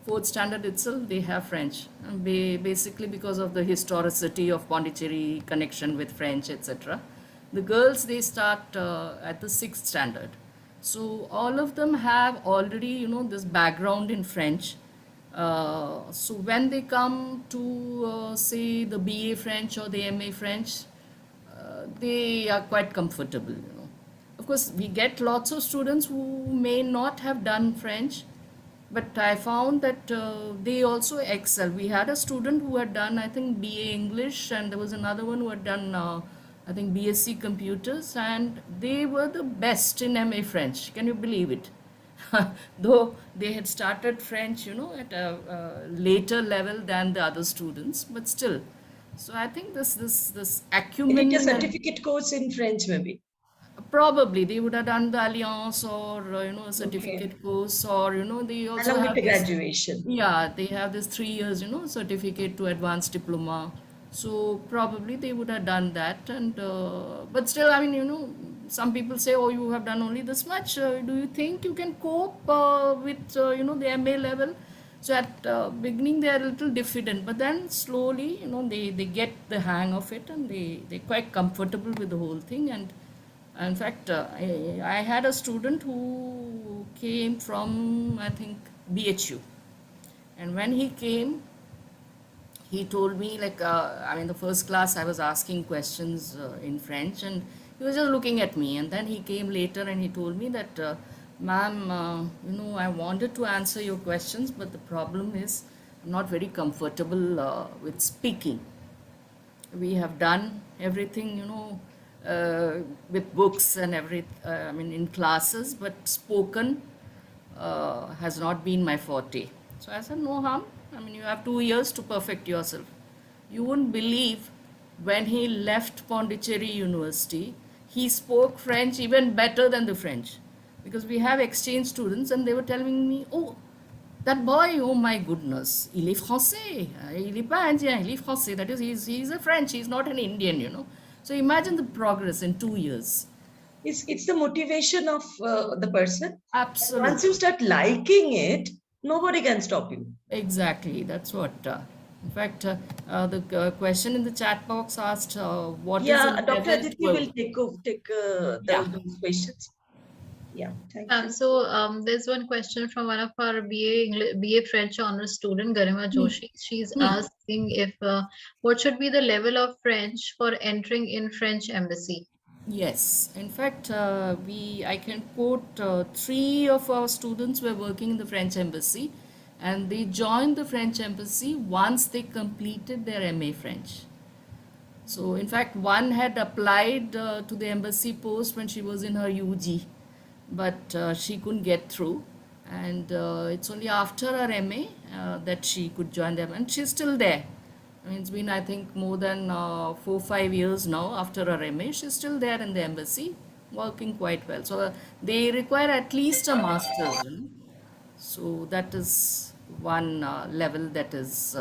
Fourth standard itself, they have French. And basically because of the historicity of Pondicherry connection with French, etc. The girls, they start at the sixth standard. So all of them have already, this background in French. So when they come to, say, the BA French or the MA French, they are quite comfortable. Of course, we get lots of students who may not have done French, but I found that they also excel. We had a student who had done, I think, BA English, and there was another one who had done, I think, BSc Computers, and they were the best in MA French. Can you believe it? Though they had started French, at a later level than the other students, but still. So I think this They did acumen a and certificate course in French, maybe. probably they would have done the Alliance or a Okay. certificate course, or they also Along with the have this. graduation. Yeah, they have this 3 years certificate to advanced diploma. So probably they would have done that, and but still, some people say, oh, you have done only this much. Do you think you can cope with the MA level? So at beginning they are a little diffident, but then slowly they get the hang of it, and they're quite comfortable with the whole thing. And in fact, I had a student who came from, I think, BHU. And when he came, he told me, like, the first class I was asking questions in French, and he was just looking at me. And then he came later and he told me that, ma'am, I wanted to answer your questions, but the problem is I'm not very comfortable with speaking. We have done everything, with books and in classes, but spoken has not been my forte. So I said, no harm. You have 2 years to perfect yourself. You wouldn't believe, when he left Pondicherry University, he spoke French even better than the French. Because we have exchange students, and they were telling me, oh, that boy, oh my goodness, il est français. Il est pas indien, il est français. That is, he's a French, he's not an Indian. So imagine the progress in 2 years. It's the motivation of the person. And once Absolutely. you start liking it, nobody can stop you. Exactly, that's what. In fact, the question in the chat box asked, what is Yeah, a Dr. level Aditi 12? will take Yeah. those questions. Yeah, thank you. So there's one question from one of our BA French honors student, Garima Joshi. She's asking if what should be the level of French for entering in French embassy? Yes, in fact, I can quote 3 of our students were working in the French embassy, and they joined the French embassy once they completed their MA French. So, in fact, one had applied to the embassy post when she was in her UG, but she couldn't get through. And it's only after her MA that she could join them, and she's still there. It's been, I think, more than 4-5 years now after her MA. She's still there in the embassy, working quite well. So they require at least a master's. So that is one level that is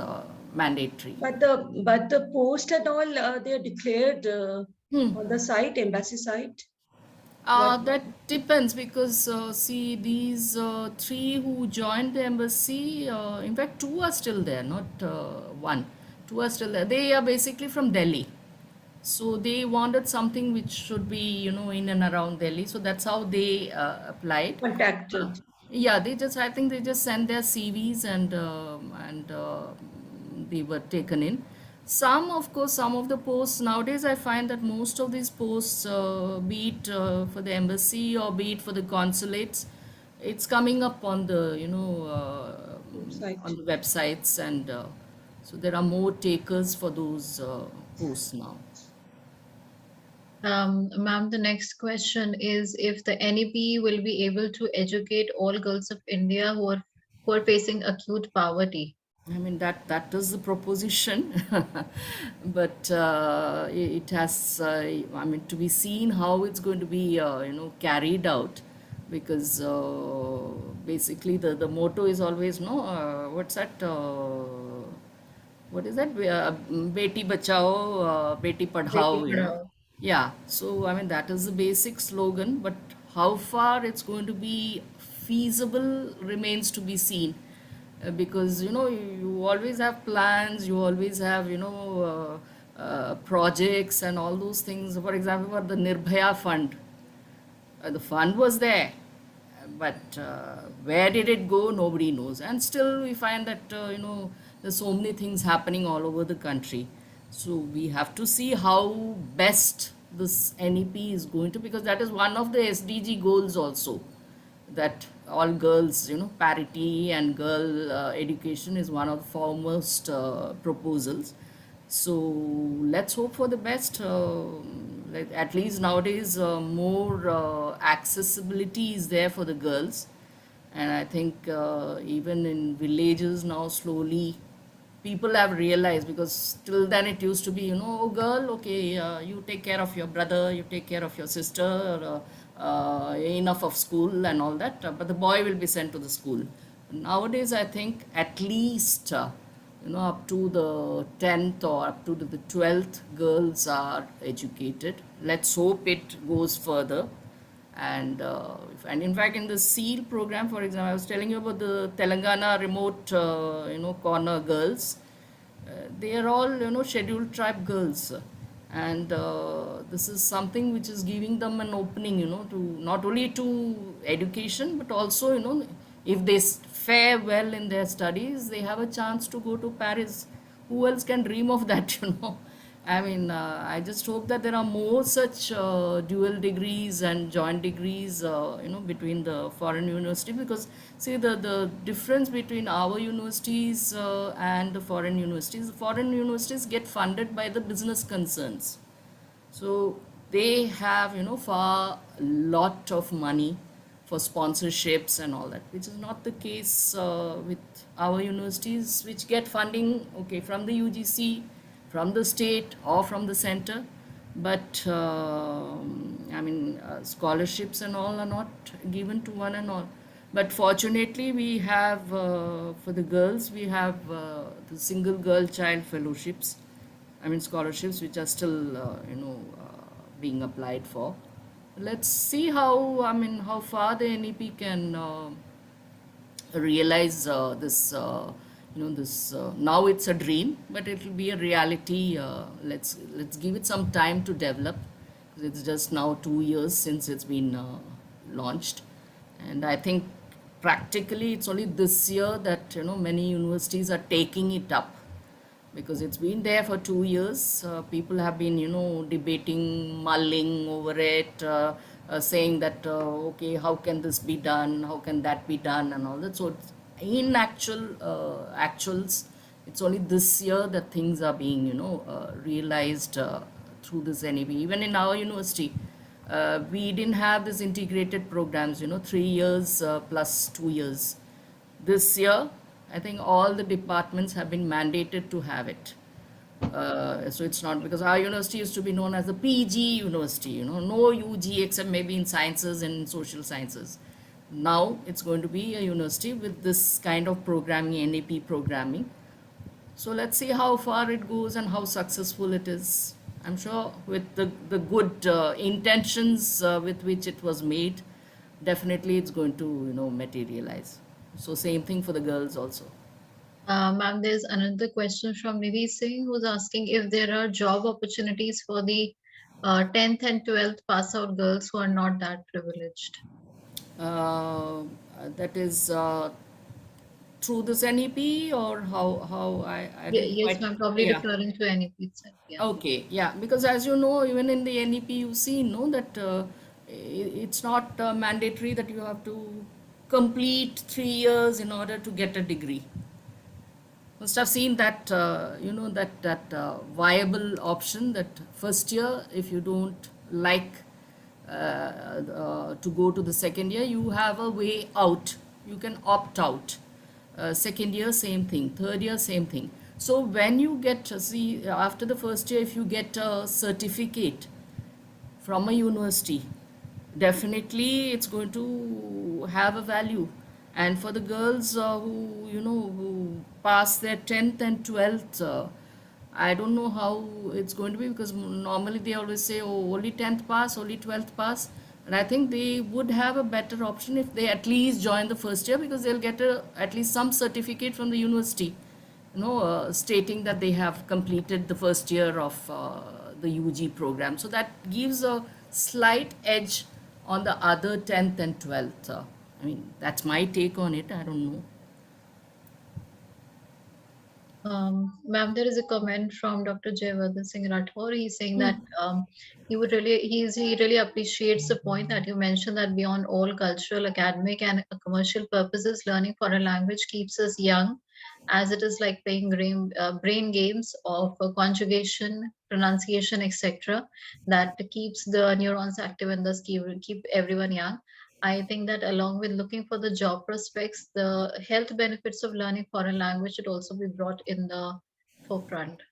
mandatory. But the post and all they are declared on the site, embassy site. That depends, because see, these 3 who joined the embassy, in fact 2 are still there, not 1. 2 are still there. They are basically from Delhi. So they wanted something which should be, in and around Delhi. So that's how they applied. Uh, Contacted. yeah, I think they just sent their CVs and they were taken in. Some, of course, some of the posts nowadays, I find that most of these posts, be it for the embassy or be it for the consulates, it's coming up on the, Website. on the websites, and so there are more takers for those posts now. Ma'am, the next question is if the NEP will be able to educate all girls of India who are facing acute poverty. I mean that is the proposition, but it has. I mean, to be seen how it's going to be, carried out, because basically the motto is always no. What's that? What is that? Beti bachao, beti Beti padhao. Padhao. Yeah. So I mean that is the basic slogan, but how far it's going to be feasible remains to be seen, because you always have plans, you always have projects and all those things. For example, for the Nirbhaya fund, the fund was there, but where did it go? Nobody knows. And still, we find that there's so many things happening all over the country. So we have to see how best this NEP is going to, because that is one of the SDG goals also, that all girls, parity and girl education is one of the foremost proposals. So let's hope for the best. Like at least nowadays, more accessibility is there for the girls, and I think even in villages now, slowly people have realized, because till then it used to be, oh girl, okay, you take care of your brother, you take care of your sister, enough of school and all that, but the boy will be sent to the school. Nowadays I think at least up to the 10th or up to the 12th, girls are educated. Let's hope it goes further. And in fact, in the SEAL program, for example, I was telling you about the Telangana remote corner girls. They are all scheduled tribe girls, and this is something which is giving them an opening, to not only to education, but also, if they fare well in their studies, they have a chance to go to Paris. Who else can dream of that? I mean, I just hope that there are more such dual degrees and joint degrees, between the foreign university, because see the difference between our universities and the foreign universities get funded by the business concerns. So they have, far lot of money for sponsorships and all that, which is not the case with our universities, which get funding, okay, from the UGC, from the state, or from the center. But I mean, scholarships and all are not given to one and all. But fortunately, we have, for the girls, we have the single girl child fellowships, I mean scholarships, which are still being applied for. Let's see how, I mean, how far the NEP can realize this. Now it's a dream, but it will be a reality. Let's give it some time to develop. It's just now 2 years since it's been launched, and I think practically it's only this year that many universities are taking it up, because it's been there for 2 years. People have been, debating, mulling over it, saying that, okay, how can this be done? How can that be done? And all that. So in actuals, it's only this year that things are being, realized through this NEP. Even in our university, we didn't have this integrated programs, 3 years plus 2 years. This year, I think all the departments have been mandated to have it. So it's not, because our university used to be known as the PG university, no UG except maybe in sciences and social sciences. Now it's going to be a university with this kind of programming, NEP programming. So let's see how far it goes and how successful it is. I'm sure with the good intentions with which it was made, definitely it's going to materialize. So same thing for the girls also. Ma'am, there's another question from Nidhi Singh who's asking if there are job opportunities for the 10th and 12th pass out girls who are not that privileged. Uh, that is through this NEP, or how I didn't Yes, quite. ma'am, probably Yeah. referring to NEP itself. Yeah. Okay, yeah, because as you know, even in the NEP, you see, no, that it's not mandatory that you have to complete 3 years in order to get a degree. Must have seen that, that viable option that first year, if you don't like to go to the second year, you have a way out. You can opt out. Second year, same thing. Third year, same thing. So when you get, see, after the first year, if you get a certificate from a university, definitely it's going to have a value. And for the girls who pass their 10th and 12th, I don't know how it's going to be, because normally they always say, oh, only 10th pass, only 12th pass. And I think they would have a better option if they at least join the first year, because they'll get at least some certificate from the university, stating that they have completed the first year of the UG program. So that gives a slight edge on the other 10th and 12th. I mean, that's my take on it. I don't know. Ma'am, there is a comment from Dr. Jayavardhan Singh Rathore. He's saying that he really appreciates the point that you mentioned, that beyond all cultural, academic, and commercial purposes, learning foreign language keeps us young, as it is like playing brain games of conjugation, pronunciation, etc. That keeps the neurons active and thus keep everyone young. I think that along with looking for the job prospects, the health benefits of learning foreign language should also be brought in the forefront.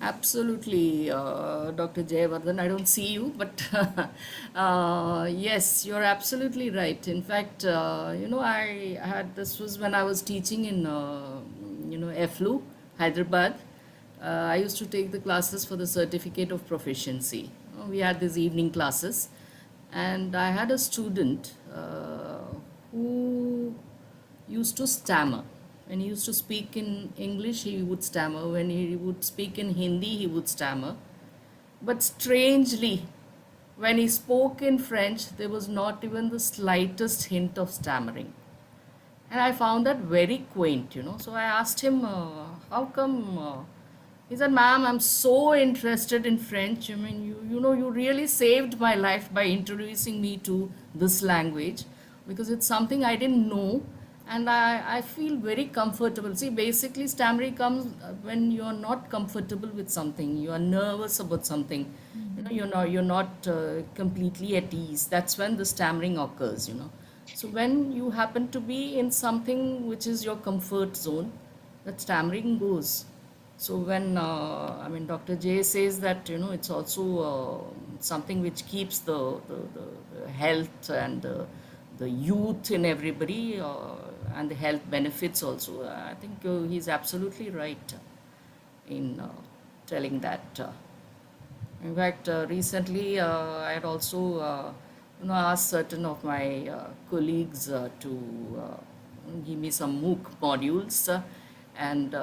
Absolutely, Dr. Jayavardhan. I don't see you, but yes, you're absolutely right. In fact, I had this was when I was teaching in FLU, Hyderabad. I used to take the classes for the certificate of proficiency. We had these evening classes, and I had a student who used to stammer. When he used to speak in English, he would stammer. When he would speak in Hindi, he would stammer. But strangely, when he spoke in French, there was not even the slightest hint of stammering. And I found that very quaint. So I asked him, how come? He said, ma'am, I'm so interested in French. I mean, you really saved my life by introducing me to this language, because it's something I didn't know, and I feel very comfortable. See, basically, stammering comes when you're not comfortable with something, you are nervous about something, you're not completely at ease. That's when the stammering occurs. So when you happen to be in something which is your comfort zone, that stammering goes. So when Dr. J says that it's also something which keeps the health and the youth in everybody, and the health benefits also. I think he's absolutely right in telling that. In fact, recently I had also asked certain of my colleagues to give me some MOOC modules, and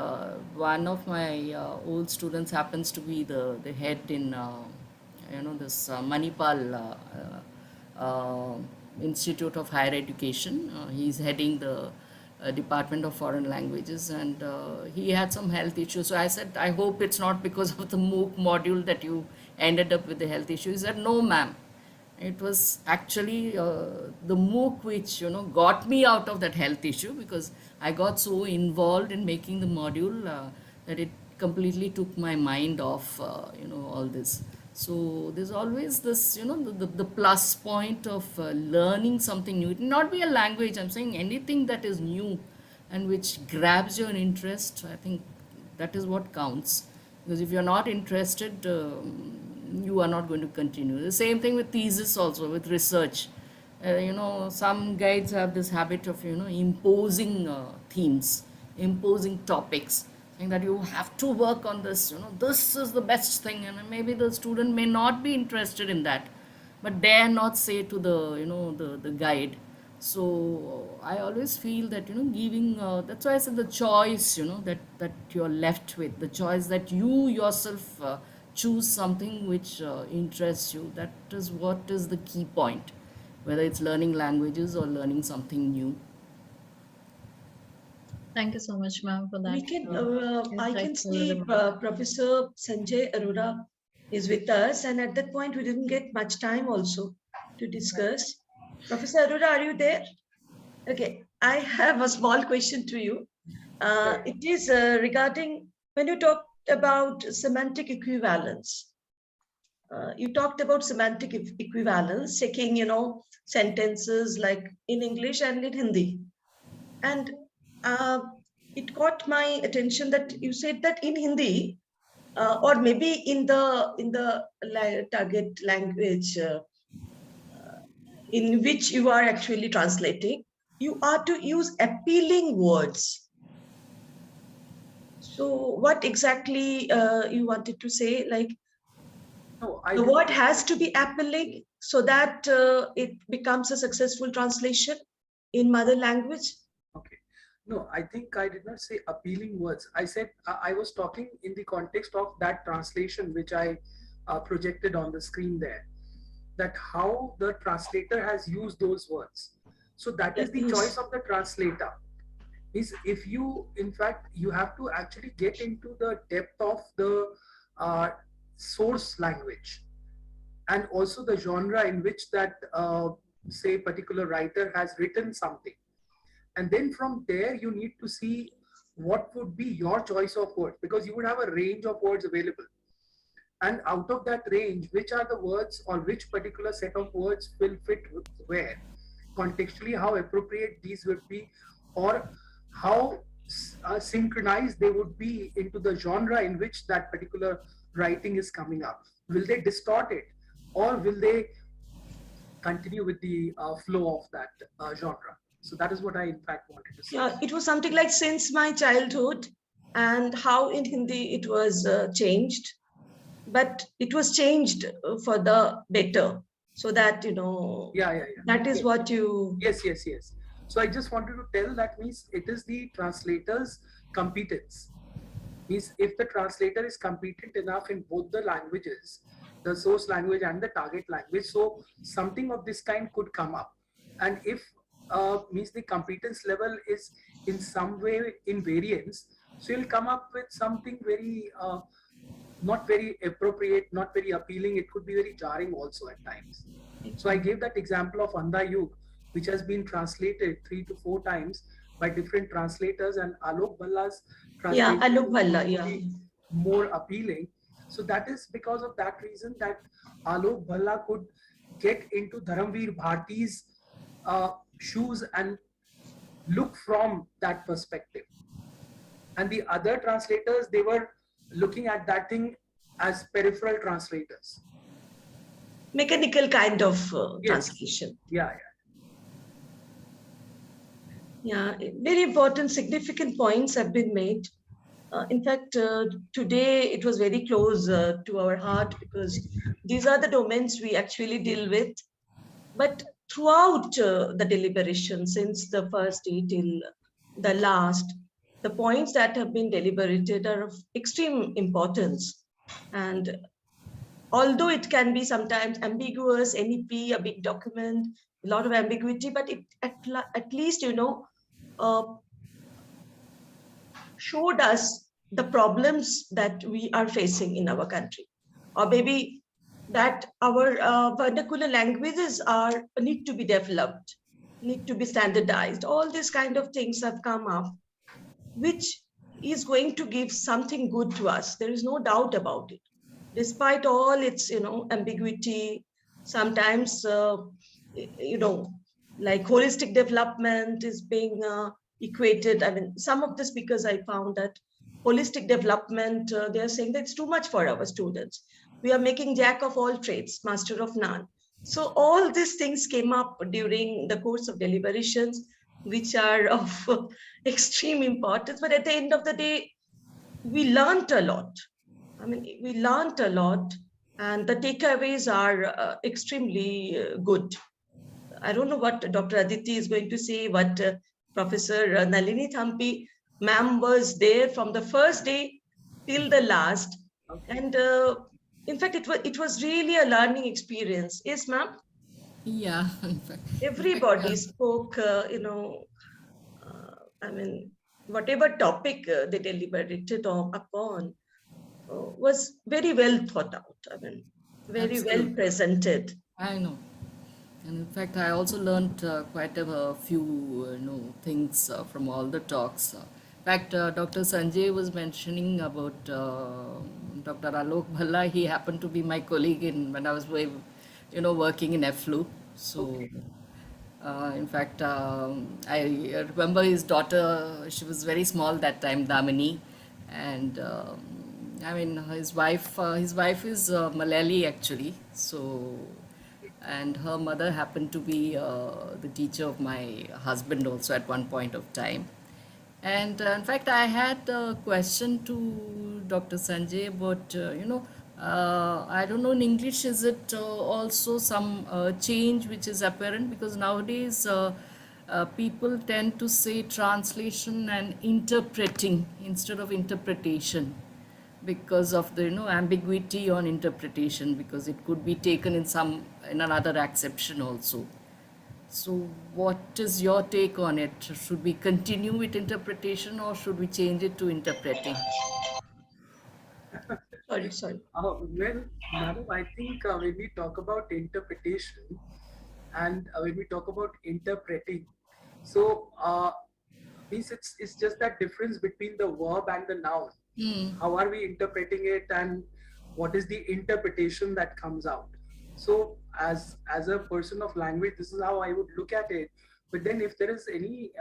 one of my old students happens to be the head in this Manipal Institute of Higher Education. He's heading the Department of Foreign Languages, and he had some health issues. So I said, I hope it's not because of the MOOC module that you ended up with the health issue. He said, no, ma'am. It was actually the MOOC which got me out of that health issue, because I got so involved in making the module that it completely took my mind off all this. So there's always this the plus point of learning something new. It may not be a language. I'm saying anything that is new and which grabs your interest. I think that is what counts, because if you're not interested, you are not going to continue. The same thing with thesis also, with research. Some guides have this habit of imposing themes, imposing topics, saying that you have to work on this. This is the best thing, and maybe the student may not be interested in that, but dare not say to the the guide. So I always feel that, giving, that's why I said the choice, that you're left with, the choice that you yourself choose something which interests you. That is what is the key point, whether it's learning languages or learning something new. Thank you so much, ma'am, for that I can insightful see remark. Professor Sanjay Arora is with us, and at that point we didn't get much time also to discuss. Professor Arora, are you there? Okay, I have a small question to you. It is regarding when you talked about semantic equivalence. You talked about semantic equivalence, checking, sentences like in English and in Hindi. And it caught my attention that you said that in Hindi, or maybe in the target language in which you are actually translating, you are to use appealing words. So what exactly you wanted to say? Like, No, the word has to be appealing so that it becomes a successful translation in mother language. Okay. No, I think I did not say appealing words. I said I was talking in the context of that translation which I projected on the screen there, that how the translator has used those words. So that is the choice of the translator. Is if you, in fact, you have to actually get into the depth of the source language and also the genre in which that say particular writer has written something. And then from there, you need to see what would be your choice of words, because you would have a range of words available. And out of that range, which are the words or which particular set of words will fit where? Contextually, how appropriate these would be, or how synchronized they would be into the genre in which that particular writing is coming up. Will they distort it, or will they continue with the flow of that genre? So that is what I in fact wanted to say. Yeah, it was something like since my childhood, and how in Hindi it was changed, but it was changed for the better, so that Yeah. that is what you. Yes. So I just wanted to tell that means it is the translator's competence. Means if the translator is competent enough in both the languages, the source language and the target language, so something of this kind could come up. And if means the competence level is in some way in variance, so you'll come up with something very not very appropriate, not very appealing. It could be very jarring also at times. So I gave that example of Andha Yug, which has been translated 3 to 4 times by different translators, and Alok Bhalla's translation Alok Bhalla, more appealing. So that is because of that reason that Alok Bhalla could get into Dharamveer Bharti's shoes and look from that perspective. And the other translators, they were looking at that thing as peripheral translators. Mechanical kind of translation. Yeah. Very important, significant points have been made. In fact, today it was very close to our heart, because these are the domains we actually deal with. But throughout the deliberation, since the first day till the last, the points that have been deliberated are of extreme importance. And although it can be sometimes ambiguous, NEP, a big document, a lot of ambiguity, but it at least, showed us the problems that we are facing in our country, or maybe that our vernacular languages need to be developed, need to be standardized. All these kind of things have come up, which is going to give something good to us. There is no doubt about it. Despite all its, ambiguity, sometimes, like holistic development is being equated. I mean, some of the speakers I found that holistic development, they are saying that it's too much for our students. We are making jack of all trades, master of none. So all these things came up during the course of deliberations, which are of extreme importance. But at the end of the day, we learned a lot. I mean, we learned a lot, and the takeaways are extremely good. I don't know what Dr. Aditi is going to say, but Professor Nalini Thampi, ma'am was there from the first day till the last. Okay. And in fact, it was really a learning experience. Yes, ma'am? Yeah, in fact, Everybody spoke, I mean, whatever topic they deliberated upon was very well thought out. I mean, very well absolutely. presented. I know. And in fact, I also learned quite a few things from all the talks. In fact, Dr. Sanjay was mentioning about Dr. Alok Bhalla. He happened to be my colleague in when I was working in FLU. So, Okay. in fact, I remember his daughter. She was very small that time, Damini, and I mean his wife. His wife is Malayali actually. So, and her mother happened to be the teacher of my husband also at one point of time. And in fact, I had a question to Dr. Sanjay about, I don't know in English, is it also some change which is apparent? Because nowadays people tend to say translation and interpreting instead of interpretation because of the ambiguity on interpretation, because it could be taken in another acception also. So, what is your take on it? Should we continue with interpretation or should we change it to interpreting? Sorry. Well, madam, I think when we talk about interpretation and when we talk about interpreting, so means it's just that difference between the verb and the noun. How are we interpreting it, and what is the interpretation that comes out? So as a person of language, this is how I would look at it. But then if there is any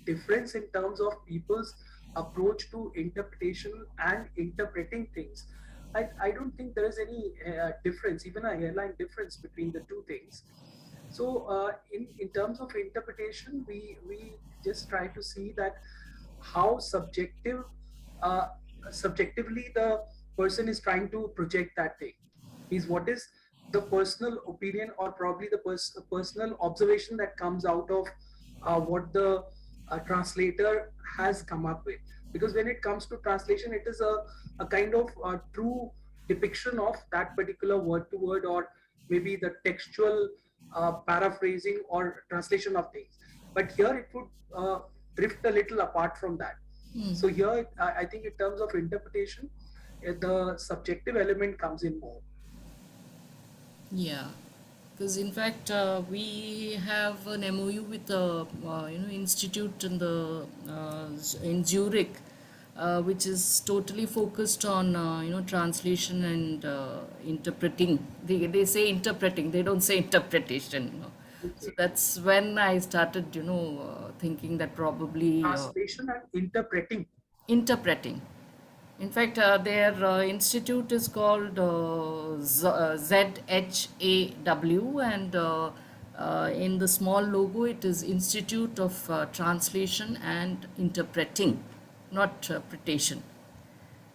difference in terms of people's approach to interpretation and interpreting things, I don't think there is any difference, even a hairline difference between the two things. So in terms of interpretation, we just try to see that how uh, subjectively the person is trying to project that thing. Is what is the personal opinion or probably the personal observation that comes out of what the translator has come up with. Because when it comes to translation, it is a kind of true depiction of that particular word to word, or maybe the textual paraphrasing or translation of things. But here it would drift a little apart from that. So here, I think in terms of interpretation, the subjective element comes in more. Yeah, because in fact we have an MOU with a institute in Zurich, which is totally focused on translation and interpreting. They say interpreting, they don't say interpretation. So Okay. that's when I started thinking that probably Translation and interpreting. interpreting. In fact, their institute is called ZHAW, and in the small logo, it is Institute of Translation and Interpreting, not interpretation.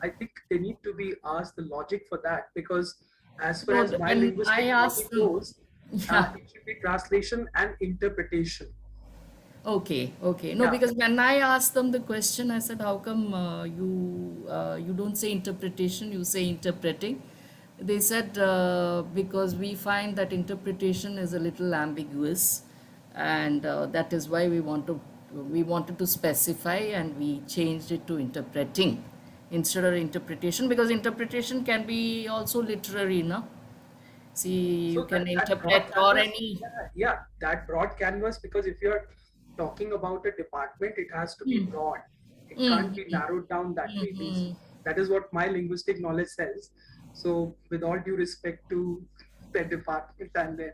I think they need to be asked the logic for that, because as far No, as my when I linguistic asked logic them, goes, yeah. it should be translation and interpretation. Okay, okay. No, Yeah, because when I asked them the question, I said, "How come you don't say interpretation, you say interpreting?" They said, "Because we find that interpretation is a little ambiguous, and that is why we wanted to specify, and we changed it to interpreting instead of interpretation, because interpretation can be also literary, no? See, you so can that broad interpret or canvas, any." yeah, that broad canvas, because if you're talking about a department, it has to be broad. It can't be Mm-hmm. narrowed down that way. Means Mm-hmm. that is what my linguistic knowledge says. So with all due respect to the department and the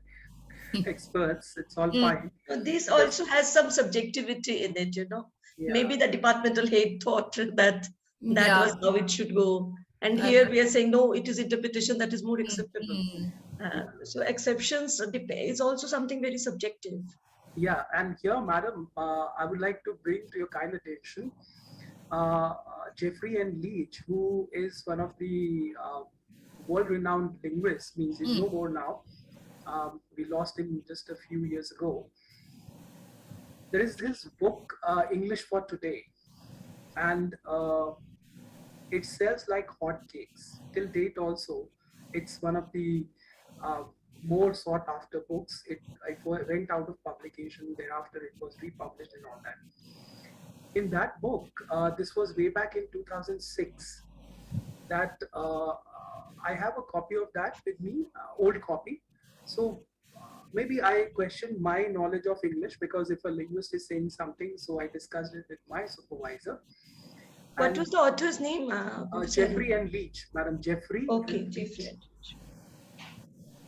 experts, it's all fine. So this But also has some subjectivity in it, you know. yeah, Maybe the departmental head thought that that Yeah. was how it should go. And Uh, here we are saying, no, it is interpretation that is more acceptable. mm, So exceptions is also something very subjective. yeah, and here, madam, I would like to bring to your kind attention Jeffrey and Leach, who is one of the world-renowned linguists, means he's no more now. We lost him just a few years ago. There is this book, English for Today, and it sells like hotcakes. Till date also, it's one of the uh, more sought after books. It went out of publication, thereafter it was republished and all that. In that book, this was way back in 2006, that I have a copy of that with me, old copy. So maybe I questioned my knowledge of English, because if a linguist is saying something, so I discussed it with my supervisor. What was the author's name? Jeffrey and Leach, Madam Jeffrey. Okay, Jeffrey.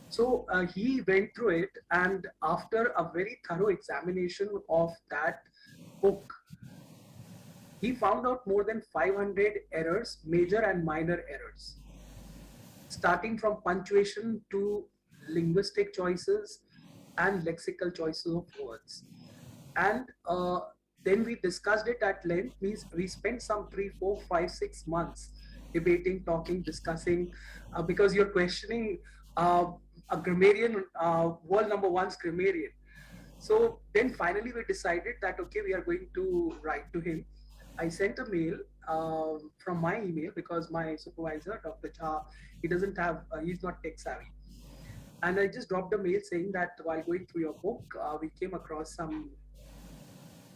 So he went through it, and after a very thorough examination of that book, he found out more than 500 errors, major and minor errors, starting from punctuation to linguistic choices and lexical choices of words. And then we discussed it at length. We spent some 3, 4, 5, 6 months debating, talking, discussing, because you're questioning a grammarian, world number one's grammarian. So then finally we decided that, okay, we are going to write to him. I sent a mail from my email, because my supervisor, Dr. Jha, he doesn't have, he's not tech savvy. And I just dropped a mail saying that while going through your book, we came across some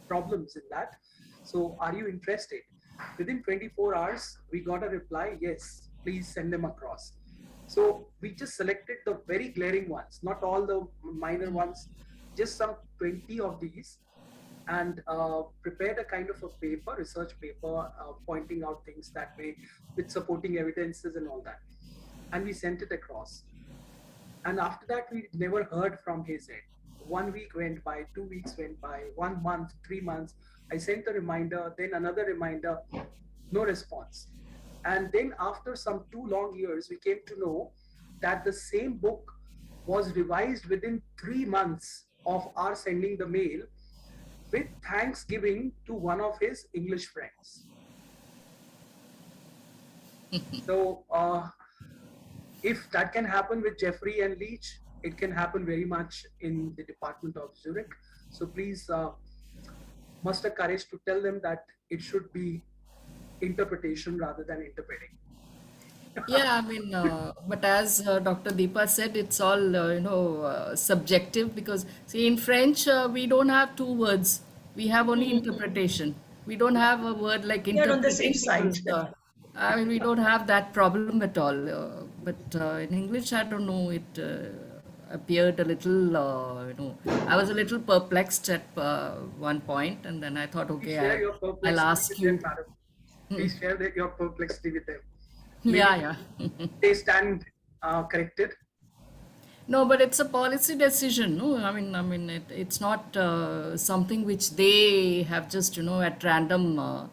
problems in that. So are you interested? Within 24 hours, we got a reply, yes, please send them across. So we just selected the very glaring ones, not all the minor ones, just some 20 of these, and prepared a kind of a paper, research paper, pointing out things that way with supporting evidences and all that. And we sent it across. And after that, we never heard from his end. 1 week went by, 2 weeks went by, 1 month, 3 months. I sent a reminder, then another reminder, no response. And then after some 2 long years, we came to know that the same book was revised within 3 months of our sending the mail, with thanksgiving to one of his English friends. So if that can happen with Jeffrey and Leach, it can happen very much in the Department of Zurich. So please muster courage to tell them that it should be interpretation rather than interpreting. Yeah, I mean, but as Dr. Deepa said, it's all, subjective, because, see, in French, we don't have 2 words. We have only interpretation. We don't have a word like We are on the interpreting safe side. people's, I mean, we don't have that problem at all. But in English, I don't know, it appeared a little, I was a little perplexed at one point, and then I thought, Please okay, share your I'll perplexity ask with you. them, madam. Please share your perplexity with them. Yeah. They stand corrected. No, but it's a policy decision. No, it's not something which they have just, at random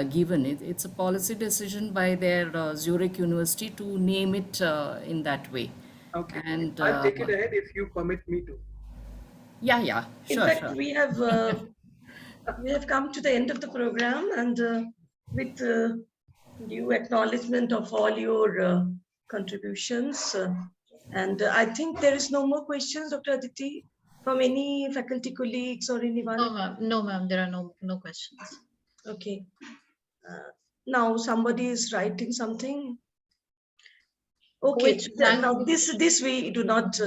given. It's a policy decision by their Zurich University to name it in that way. Okay. And I'll take it ahead if you permit me to. Yeah, In sure, fact, sure. we have come to the end of the program, and with due acknowledgement of all your contributions. And I think there is no more questions, Dr. Aditi, from any faculty colleagues or anyone. No, ma'am, there are no questions. Okay. Now somebody is writing something. Okay. Now this we do not.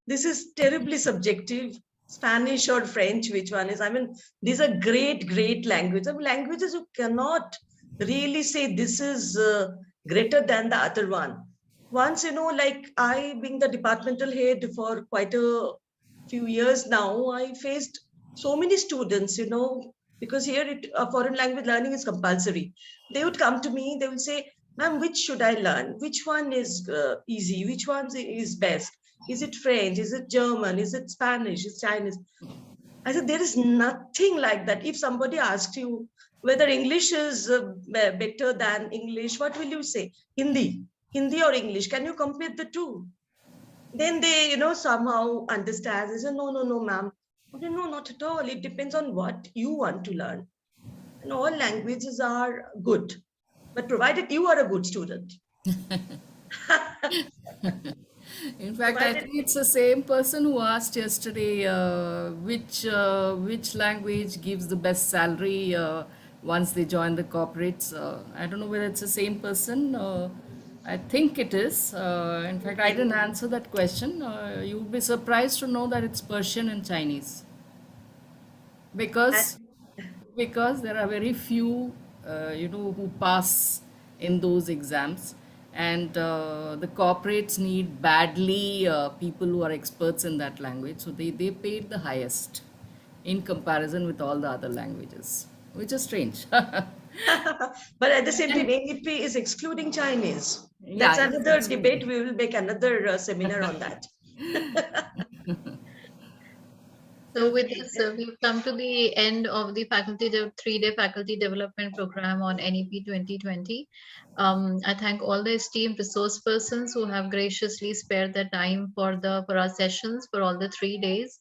This is terribly subjective. Spanish or French, which one is? I mean, these are great languages. I mean, languages you cannot really say this is greater than the other one. Once, like I being the departmental head for quite a few years now, I faced so many students, because here foreign language learning is compulsory. They would come to me, they would say, ma'am, which should I learn? Which one is easy? Which one is best? Is it French? Is it German? Is it Spanish? Is it Chinese? I said, there is nothing like that. If somebody asks you whether English is better than English, what will you say? Hindi or English? Can you compare the two? Then they, somehow understand. They say, no, ma'am. Okay, no, not at all. It depends on what you want to learn. And all languages are good, but provided you are a good student. In fact, I Provided think it's the same person who asked yesterday which language gives the best salary once they join the corporates. I don't know whether it's the same person. I think it is. In fact, I didn't answer that question. You would be surprised to know that it's Persian and Chinese and because there are very few who pass in those exams, and the corporates need badly people who are experts in that language, so they paid the highest in comparison with all the other languages, which is strange. but at the same time, And NEP is excluding Chinese. yeah, That's it's another debate. excluding. We will make another seminar on that. So with Okay. this, we've come to the end of the 3-day faculty development program on NEP 2020. I thank all the esteemed resource persons who have graciously spared their time for our sessions for all the 3 days.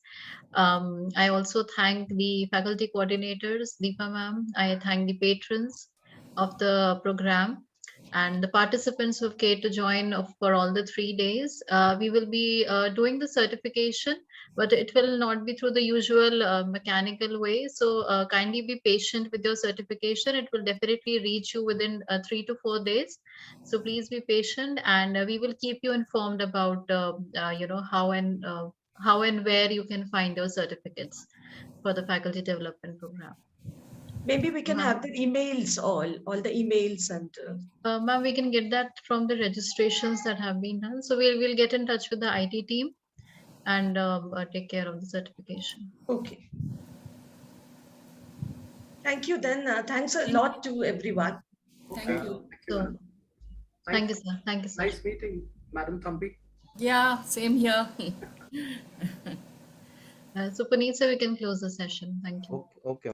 I also thank the faculty coordinators, Deepa ma'am. I thank the patrons of the program and the participants who have cared to join for all the 3 days. We will be doing the certification, but it will not be through the usual mechanical way. So kindly be patient with your certification. It will definitely reach you within 3 to 4 days. So please be patient, and we will keep you informed about how and where you can find your certificates for the faculty development program. Maybe we can have Ma'am, the emails, all the emails and ma'am, we can get that from the registrations that have been done. So we'll get in touch with the IT team and take care of the certification. okay. Thank you then. Thanks a Thank lot to everyone. Thank Okay. you. Thank you, So, madam. thank you, sir. Thank you, sir. Nice meeting, Madam Thambi. Yeah, same here. So, Puneet, sir, we can close the session. Thank you. Okay, okay.